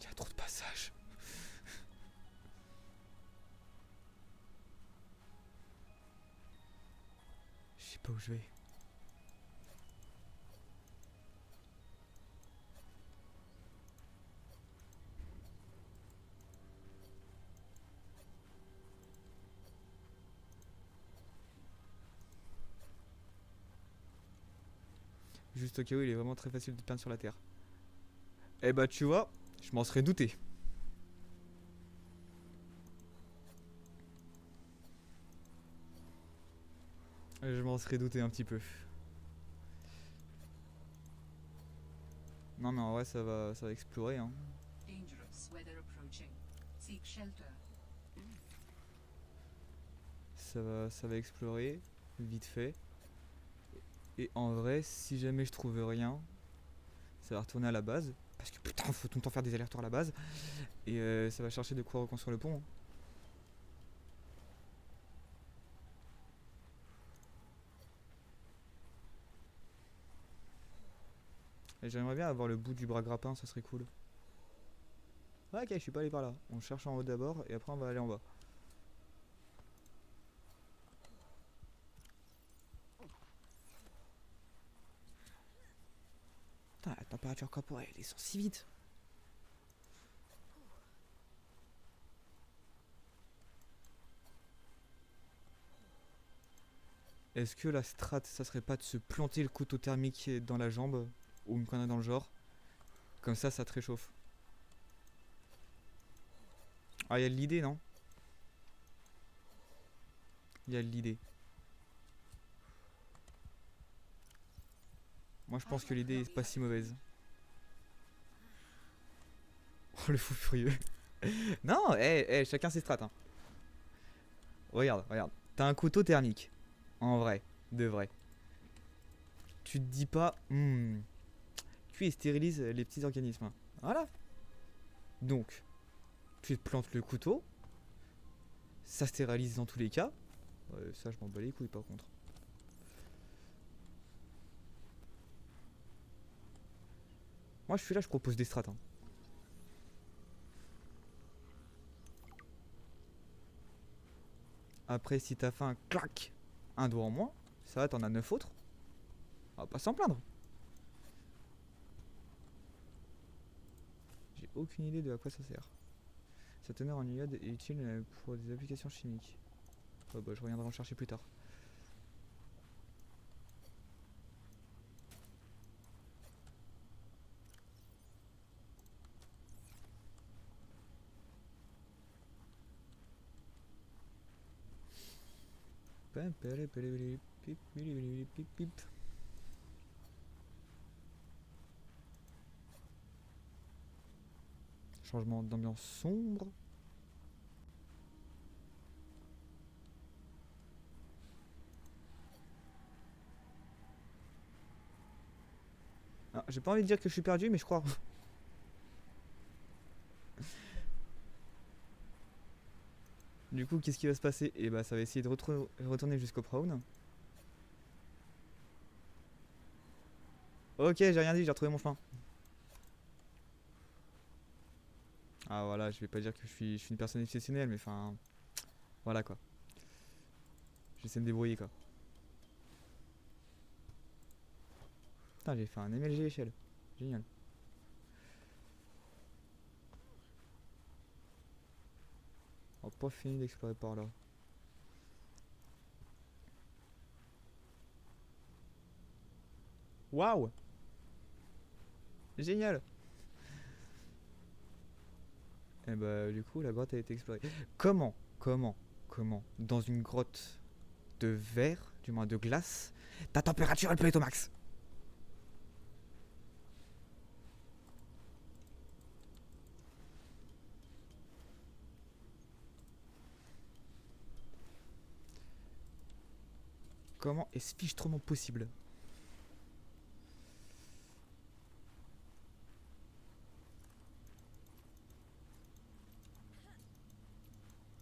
S1: Il y a trop de passages. Je sais pas où je vais. Juste au cas où il est vraiment très facile de peindre sur la terre. Eh bah tu vois, je m'en serais douté. Je m'en serais douté un petit peu. Non mais en vrai ça va explorer hein.
S4: Dangerous weather approaching. Seek shelter.
S1: Ça va explorer vite fait. Et en vrai, si jamais je trouve rien, ça va retourner à la base. Parce que putain, faut tout le temps faire des allers-retours à la base. Et ça va chercher de quoi reconstruire le pont. Hein. Et j'aimerais bien avoir le bout du bras grappin, ça serait cool. Ok, je suis pas allé par là. On cherche en haut d'abord et après on va aller en bas. Putain, la température corporelle descend si vite. Est-ce que la strat, ça serait pas de se planter le couteau thermique dans la jambe ou une connerie dans le genre? Comme ça te réchauffe. Ah, il y a de l'idée, non? Il y a de l'idée. Moi, je pense que l'idée est pas si mauvaise. Oh, le fou furieux. Non, chacun ses strats. Hein. Regarde. T'as un couteau thermique. En vrai, de vrai. Tu te dis pas, tu stérilises les petits organismes. Voilà. Donc, tu te plantes le couteau. Ça stérilise dans tous les cas. Ça, je m'en bats les couilles par contre. Moi je suis là, je propose des strats. Hein. Après si t'as fait un clac, un doigt en moins, ça va, t'en as 9 autres. On va pas s'en plaindre. J'ai aucune idée de à quoi ça sert. Sa teneur en iode est utile pour des applications chimiques. Oh bah, je reviendrai en chercher plus tard. Changement d'ambiance sombre. Ah, j'ai pas envie de dire que je suis perdu, mais je crois. Du coup, qu'est-ce qui va se passer? Et bah, ça va essayer de retourner jusqu'au Prawn. Ok, j'ai rien dit, j'ai retrouvé mon chemin. Ah voilà, je vais pas dire que je suis une personne exceptionnelle, mais enfin... Voilà quoi. J'essaie de me débrouiller quoi. Putain, j'ai fait un MLG échelle. Génial. On n'a pas fini d'explorer par là. Waouh! Génial! Et bah du coup la grotte a été explorée. Comment? Dans une grotte de verre, du moins de glace, ta température elle peut être au max? Comment est-ce fichtrement possible?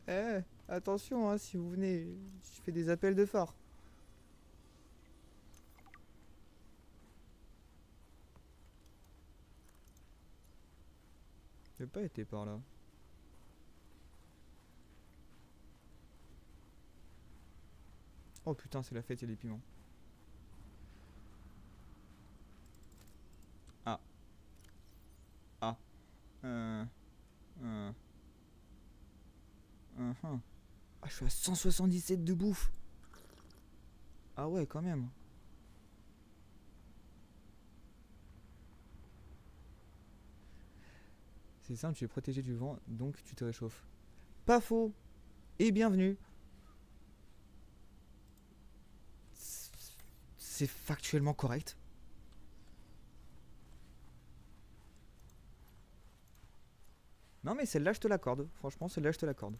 S1: Eh, attention, hein, si vous venez, je fais des appels de phare. J'ai pas été par là. Oh putain, c'est la fête, il y a des piments. Ah. Ah. Euh. Euh. Ah, je suis à 177 de bouffe. Ah ouais, quand même. C'est simple, tu es protégé du vent, donc tu te réchauffes. Pas faux. Et bienvenue. C'est factuellement correct. Non mais celle-là je te l'accorde. Franchement, celle-là je te l'accorde.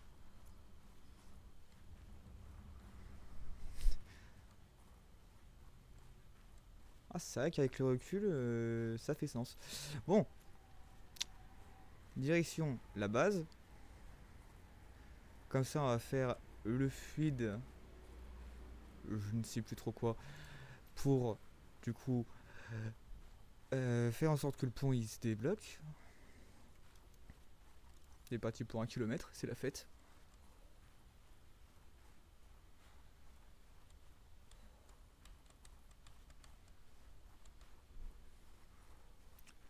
S1: Ah, c'est vrai qu'avec le recul, ça fait sens. Bon. Direction la base. Comme ça, on va faire le fluide. Je ne sais plus trop quoi. Pour, du coup, faire en sorte que le pont il se débloque. Il est parti pour 1 km, c'est la fête.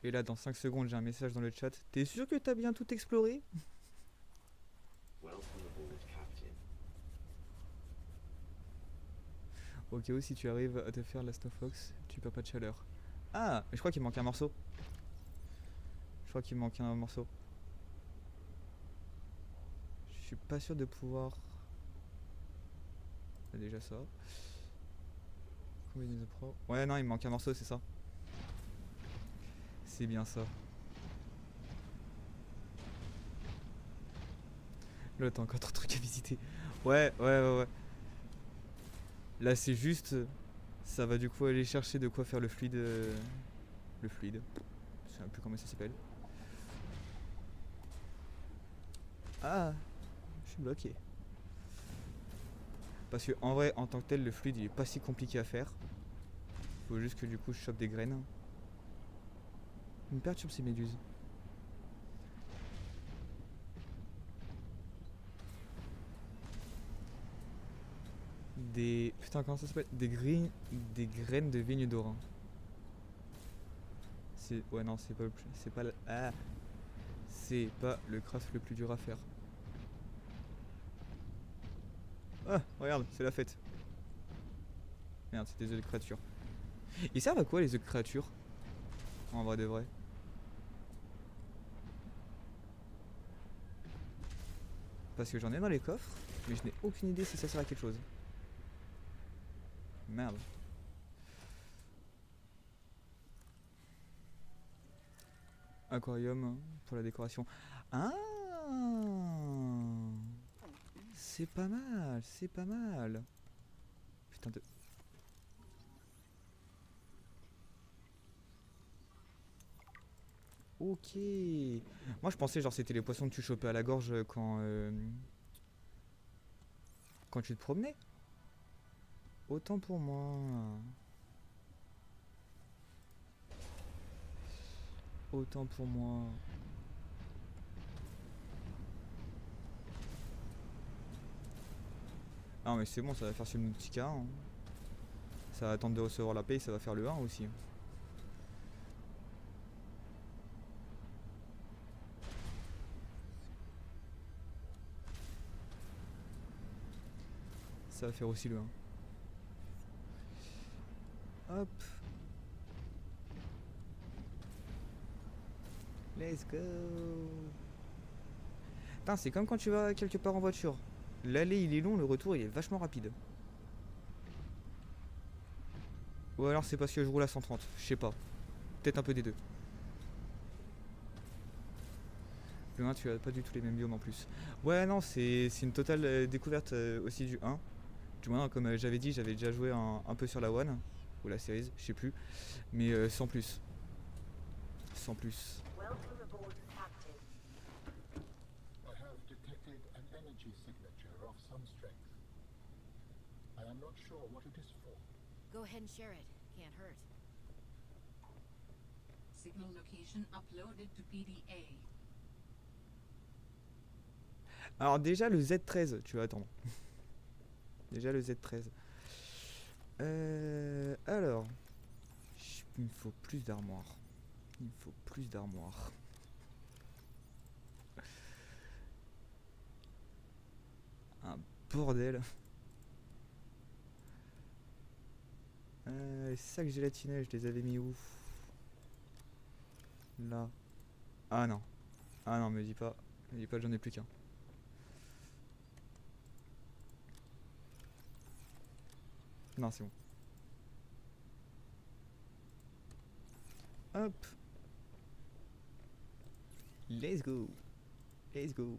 S1: Et là, dans 5 secondes, j'ai un message dans le chat. T'es sûr que t'as bien tout exploré? Au cas où, si tu arrives à te faire la Snowfox, tu perds pas de chaleur. Ah, mais je crois qu'il manque un morceau. Je crois qu'il manque un morceau. Je suis pas sûr de pouvoir... C'est déjà ça. Combinaison pro. Ouais, non, il me manque un morceau, c'est ça. C'est bien ça. Là, t'as encore trop de trucs à visiter. Ouais. Là, c'est juste... Ça va du coup aller chercher de quoi faire le fluide. Le fluide. Je sais même plus comment ça s'appelle. Ah, je suis bloqué. Parce que en vrai, en tant que tel, le fluide il est pas si compliqué à faire. Faut juste que du coup je chope des graines. Ils me perturbent ces méduses. Des... Putain, comment ça s'appelle? Des graines de vigne d'Orin. C'est... Ouais, non, c'est pas le plus... C'est pas le... Ah, c'est pas le craft le plus dur à faire. Ah, regarde, c'est la fête. Merde, c'est des œufs de créature. Ils servent à quoi les œufs de créature? En vrai de vrai. Parce que j'en ai dans les coffres, mais je n'ai aucune idée si ça sert à quelque chose. Merde. Aquarium pour la décoration. Ah, c'est pas mal, c'est pas mal. Putain de... Ok. Moi je pensais genre c'était les poissons que tu chopais à la gorge quand tu te promenais. Autant pour moi. Autant pour moi. Ah mais c'est bon, ça va faire Subnautica. Hein. Ça va attendre de recevoir la paye, ça va faire le 1 aussi. Ça va faire aussi le 1. Hop. Let's go. Putain, c'est comme quand tu vas quelque part en voiture. L'aller il est long, le retour il est vachement rapide. Ou alors c'est parce que je roule à 130, je sais pas. Peut-être un peu des deux. Le 1 tu as pas du tout les mêmes biomes en plus. Ouais non c'est une totale découverte aussi du 1. Du moins comme j'avais dit j'avais déjà joué un peu sur la One. Ou la Series, je sais plus. Mais sans plus. Sans plus.
S2: I have detected an energy signature of some strength. I am not sure what it is for.
S3: Go ahead and share it. Can't hurt.
S4: Signal location uploaded to PDA.
S1: Alors déjà le Z13, tu vas attendre. Déjà le Z13. Alors. Il me faut plus d'armoire. Il me faut plus d'armoire. Un bordel. Les sacs gélatineux, je les avais mis où? Là. Ah non. Ah non, me dis pas. Me dis pas que j'en ai plus qu'un. Non, c'est bon. Hop. Let's go. Let's go.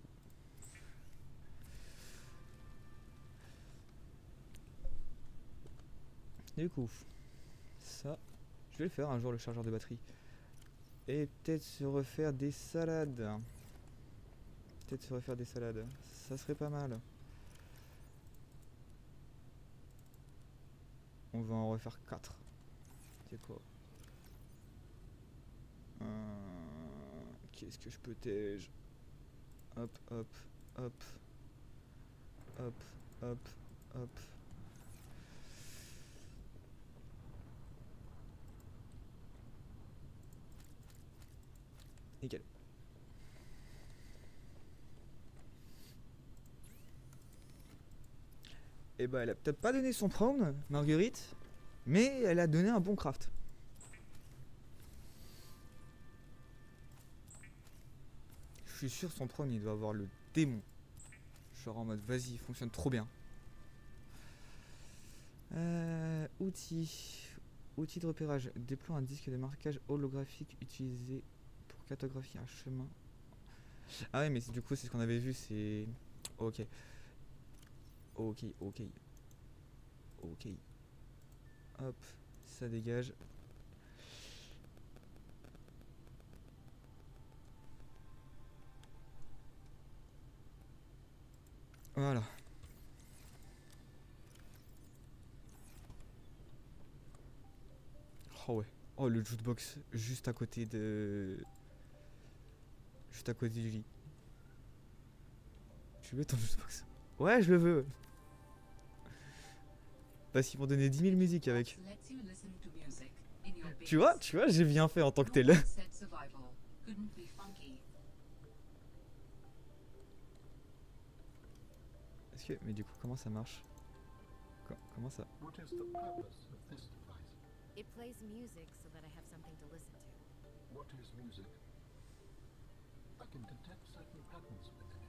S1: Du coup, ça, je vais le faire un jour le chargeur de batterie. Et peut-être se refaire des salades. Peut-être se refaire des salades. Ça serait pas mal. On va en refaire 4. C'est quoi? Qu'est-ce que je peux tège? Hop, hop, hop. Hop, hop, hop. Nickel. Et bah elle a peut-être pas donné son prône, Marguerite, mais elle a donné un bon craft. Je suis sûr son prône il doit avoir le démon. Genre en mode vas-y, il fonctionne trop bien. Outils. Outils de repérage. Déploie un disque de marquage holographique utilisé pour cartographier un chemin. Ah ouais mais du coup c'est ce qu'on avait vu, c'est... Ok. Ok, ok. Ok. Hop, ça dégage. Voilà. Oh ouais. Oh, le jukebox juste à côté de... Juste à côté du lit. Tu veux ton jukebox? Ouais, je le veux. Parce qu'ils m'ont donné 10 000 musiques avec.
S4: Lets you listen to music in your
S1: Tu
S4: base.
S1: vois, j'ai bien fait en tant que
S4: No
S1: tel.
S4: one said survival couldn't be funky.
S1: Est-ce que... Mais du coup, comment ça marche? Comment ça?
S2: What is the purpose of this device?
S3: It plays music so that I have something to listen to.
S2: What is music? I can detect certain patterns within it.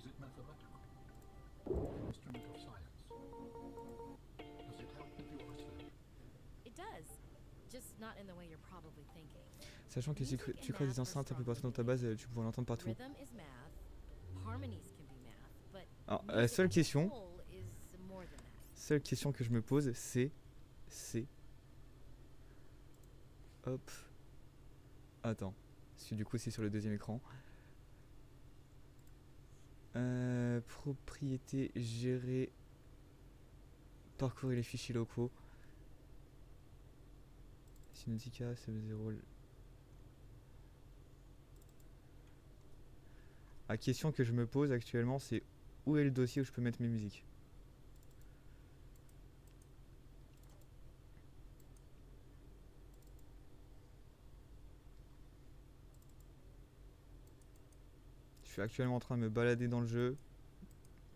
S2: Is it mathematical? An instrument of science? Does it help with your research?
S3: It does. Just not in the way you're probably thinking.
S1: Sachant que si tu crées des enceintes un peu partout dans ta base, tu pourras l'entendre partout.
S3: Rhythm is math. Harmonies can be math, but
S1: Alors, la seule
S3: music as a
S1: question...
S3: whole is more than that.
S1: Seule question que je me pose, c'est... Hop. Attends. Parce que du coup, c'est sur le deuxième écran. Propriété, gérer... Parcourir les fichiers locaux. Synotica, CB0... La question que je me pose actuellement, c'est où est le dossier où je peux mettre mes musiques? Je suis actuellement en train de me balader dans le jeu.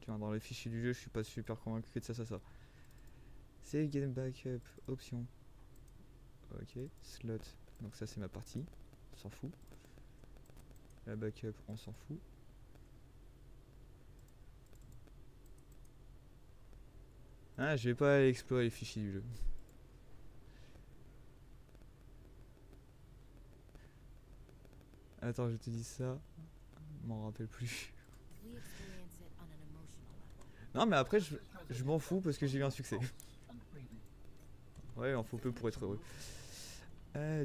S1: Tu vois, dans les fichiers du jeu, je suis pas super convaincu de ça. Save game backup, option. Ok, slot. Donc ça c'est ma partie. On s'en fout. La backup, on s'en fout. Ah, je vais pas aller explorer les fichiers du jeu. Attends, je te dis ça. Je m'en rappelle plus.
S3: We experience it on an emotional level.
S1: Non, mais après, je m'en fous parce que j'ai eu un succès.
S2: And breathing.
S1: Ouais, il en faut peu pour être heureux.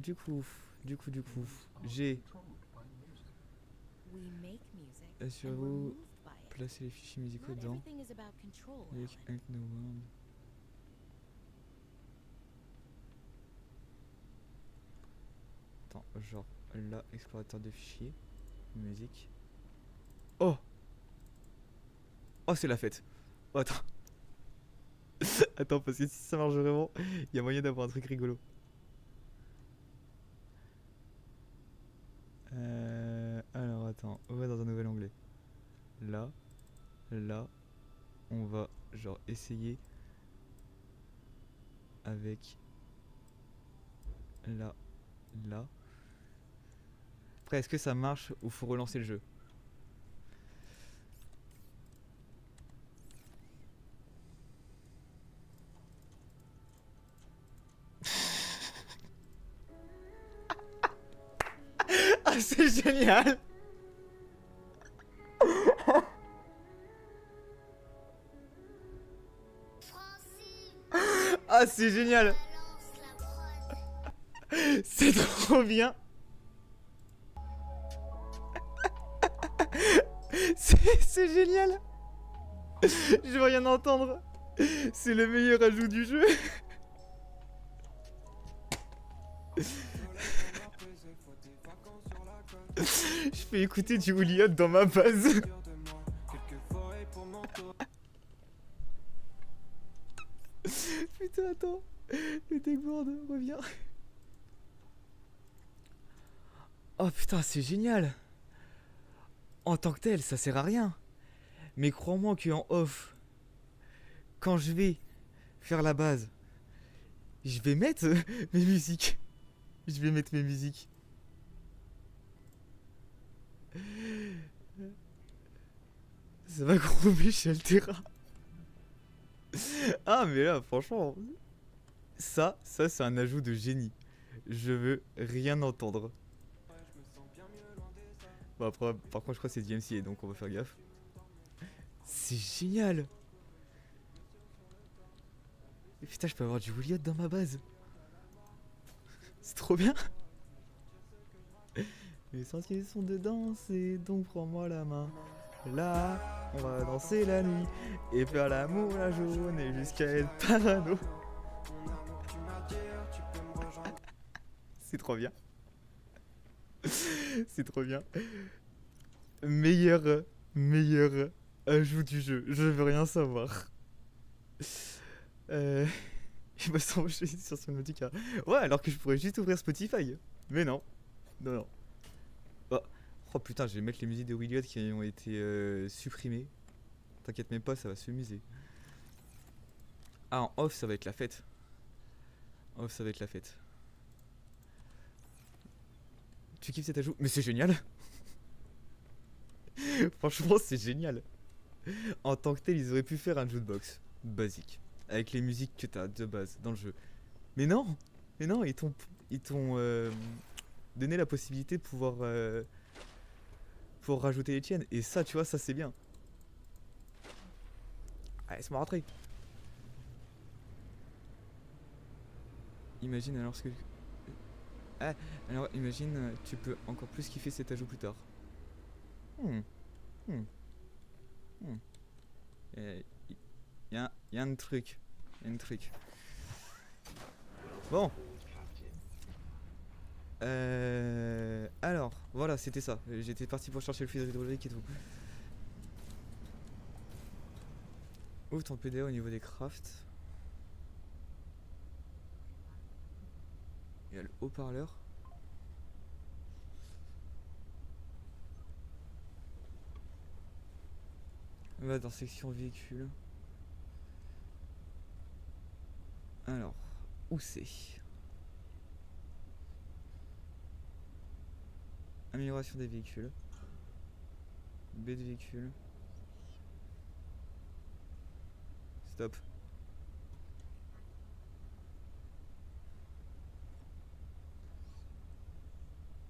S1: Du coup, j'ai...
S2: Controlled by music.
S3: We make music and
S1: Assurez-vous,
S3: we're moved by it.
S1: placer les fichiers musicaux
S3: Not
S1: dans...
S3: everything is about control,
S1: Make
S3: Alan.
S1: Ain't No World. Attends, genre là, explorateur de fichiers, musique. Oh! Oh, c'est la fête! Oh, attends! Attends, parce que si ça marche vraiment, il y a moyen d'avoir un truc rigolo. Alors attends, on va dans un nouvel onglet. Là, on va genre essayer avec là. Après, est-ce que ça marche ou faut relancer le jeu? Ah, c'est génial! Ah, c'est génial! C'est trop bien! C'est génial! Je veux rien entendre! C'est le meilleur ajout du jeu! Je fais écouter du Williot dans ma base! Putain, attends! Le deckboard revient! Oh putain, c'est génial! En tant que tel, ça sert à rien. Mais crois-moi qu'en off, quand je vais faire la base, je vais mettre mes musiques. Je vais mettre mes musiques. Ça va gros Michel Terra. Ah mais là, franchement, ça c'est un ajout de génie. Je veux rien entendre. Bon après, par contre je crois que c'est DMCA donc on va faire gaffe. C'est génial. Et putain, je peux avoir du Williot dans ma base. C'est trop bien. Les sentiers sont de danser, donc prends-moi la main. Là, on va danser la nuit et faire l'amour la journée jusqu'à être parano. C'est trop bien. C'est trop bien. Meilleur ajout du jeu. Je veux rien savoir. Il me semble que je suis sur Subnautica. Ouais, alors que je pourrais juste ouvrir Spotify. Mais non. Non, non. Oh, oh putain, je vais mettre les musiques de Williot qui ont été supprimées. T'inquiète même pas, ça va se muser. Ah, en off, ça va être la fête. Off, ça va être la fête. Tu kiffes cet ajout? Mais c'est génial. Franchement, c'est génial. En tant que tel, ils auraient pu faire un jukebox basique. Avec les musiques que t'as de base dans le jeu. Mais non. Mais non, ils t'ont donné la possibilité de pouvoir rajouter les tiennes. Et ça, tu vois, ça c'est bien. Allez, laisse-moi rentrer. Imagine alors ce que... Ah, alors imagine, tu peux encore plus kiffer cet ajout plus tard. Hmm. Hmm. Hmm. Y a un truc. Y a un truc. Bon. Alors, voilà, c'était ça. J'étais parti pour chercher le fluide hydraulique et tout. Ouvre ton PDA au niveau des crafts. Il y a le haut-parleur. Va dans section véhicule. Alors, où c'est? Amélioration des véhicules. B de véhicule. Stop.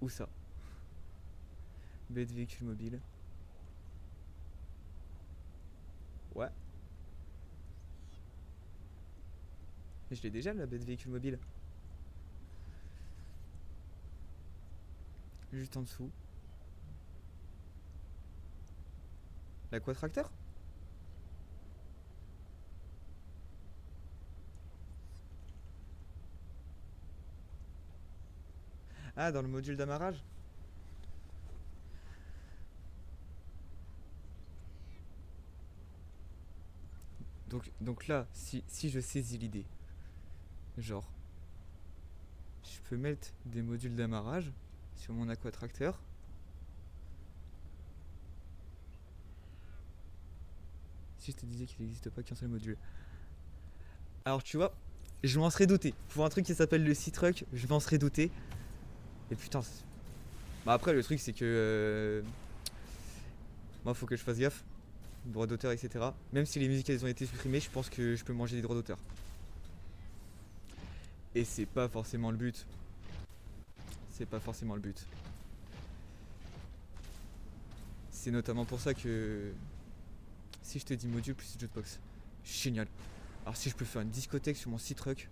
S1: Où ça? B de véhicule mobile. Ouais. Mais je l'ai déjà la baie de véhicule mobile. Juste en dessous. L'aquatracteur? Ah, dans le module d'amarrage? Donc là, si je saisis l'idée, genre, je peux mettre des modules d'amarrage sur mon aquatracteur. Si je te disais qu'il n'existe pas qu'un seul module. Alors tu vois, je m'en serais douté. Pour un truc qui s'appelle le Sea-Truck, je m'en serais douté. Et putain, bah après le truc c'est que moi faut que je fasse gaffe. Droits d'auteur, etc. Même si les musiques elles ont été supprimées, je pense que je peux manger des droits d'auteur. Et c'est pas forcément le but. C'est pas forcément le but. C'est notamment pour ça que si je te dis module plus jukebox, génial. Alors si je peux faire une discothèque sur mon Sea-Truck.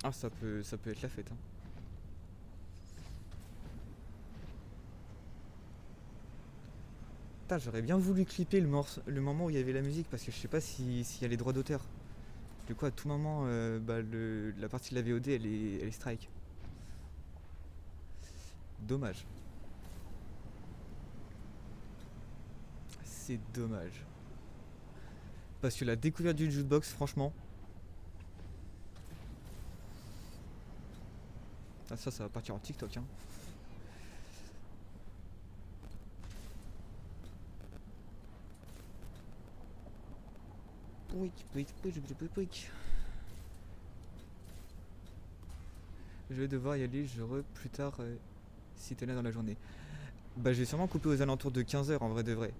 S1: Ah ça peut être la fête hein. Putain, j'aurais bien voulu clipper le moment où il y avait la musique parce que je sais pas s'il y a les droits d'auteur. Du coup à tout moment la partie de la VOD elle est strike. Dommage. C'est dommage. Parce que la découverte du jukebox franchement. Ah ça va partir en TikTok hein. Je vais devoir y aller, plus tard si t'es là dans la journée. Bah je vais sûrement couper aux alentours de 15h en vrai de vrai.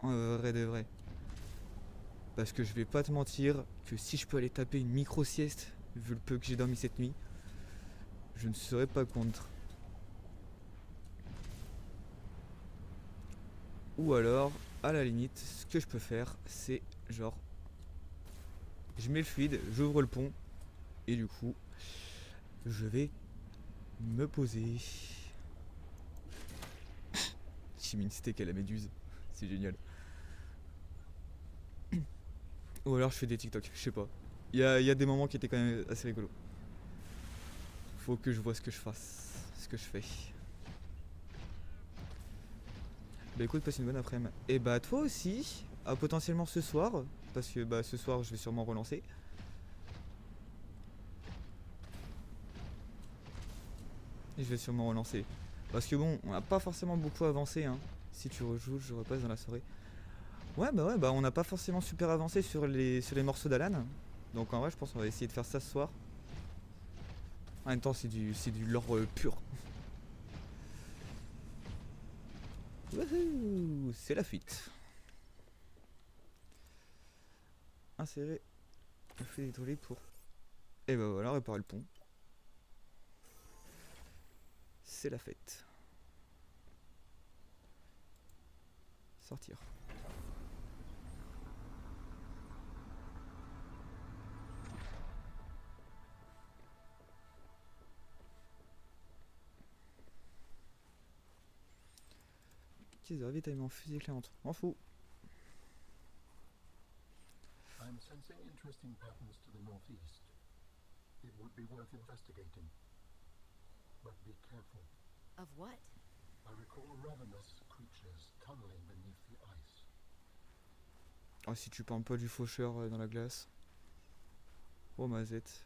S1: En vrai de vrai. Parce que je vais pas te mentir que si je peux aller taper une micro sieste, vu le peu que j'ai dormi cette nuit, je ne serais pas contre. Ou alors, à la limite, ce que je peux faire, c'est genre, je mets le fluide, j'ouvre le pont, et du coup, je vais me poser. J'ai mis une steak à la méduse. C'est génial. Ou alors je fais des TikTok, je sais pas. Il y a des moments qui étaient quand même assez rigolos. Faut que je vois ce que je fasse, ce que je fais. Bah écoute, passe une bonne après-midi. Et bah toi aussi, potentiellement ce soir, parce que bah ce soir je vais sûrement relancer. Et je vais sûrement relancer. Parce que bon, on n'a pas forcément beaucoup avancé, hein. Si tu rejoues, je repasse dans la soirée. Ouais, bah on n'a pas forcément super avancé sur les morceaux d'Alan. Donc en vrai, je pense qu'on va essayer de faire ça ce soir. En même temps, c'est du lore pur. Wouhou, c'est la fuite. Insérer le feu d'étoilé pour... Et bah voilà, réparer le pont. C'est la fête. Sortir. Caisse de ravitaillement, fusée éclairante. M'en fous.
S2: I'm sensing interesting patterns to the northeast. It would be worth investigating. But be careful.
S3: Of what?
S2: I recall ravenous creatures tunneling beneath the ice.
S1: Oh, si tu parles pas du faucheur dans la glace. Oh, mazette.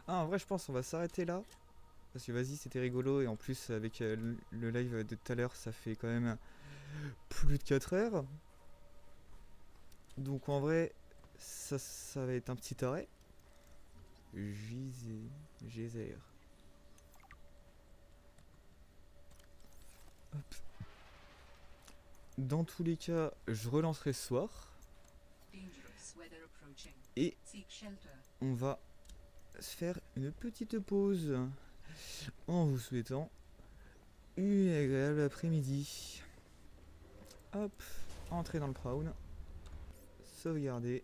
S1: Ah, en vrai, je pense on va s'arrêter là. Parce que vas-y, c'était rigolo. Et en plus, avec le live de tout à l'heure, ça fait quand même plus de 4 heures. Donc en vrai, ça va être un petit arrêt. Geyser. Hop. Dans tous les cas, je relancerai ce soir.
S4: Dangerous weather approaching.
S1: Et
S4: Seek shelter.
S1: on va se faire une petite pause en vous souhaitant une agréable après-midi. Hop, entrer dans le Prawn, sauvegarder,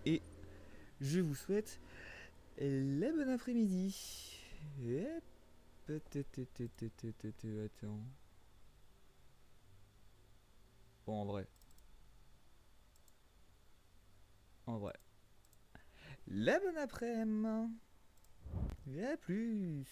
S1: et je vous souhaite la bonne après-midi. Et attends. Bon, en vrai, la bonne après-midi. Et à plus.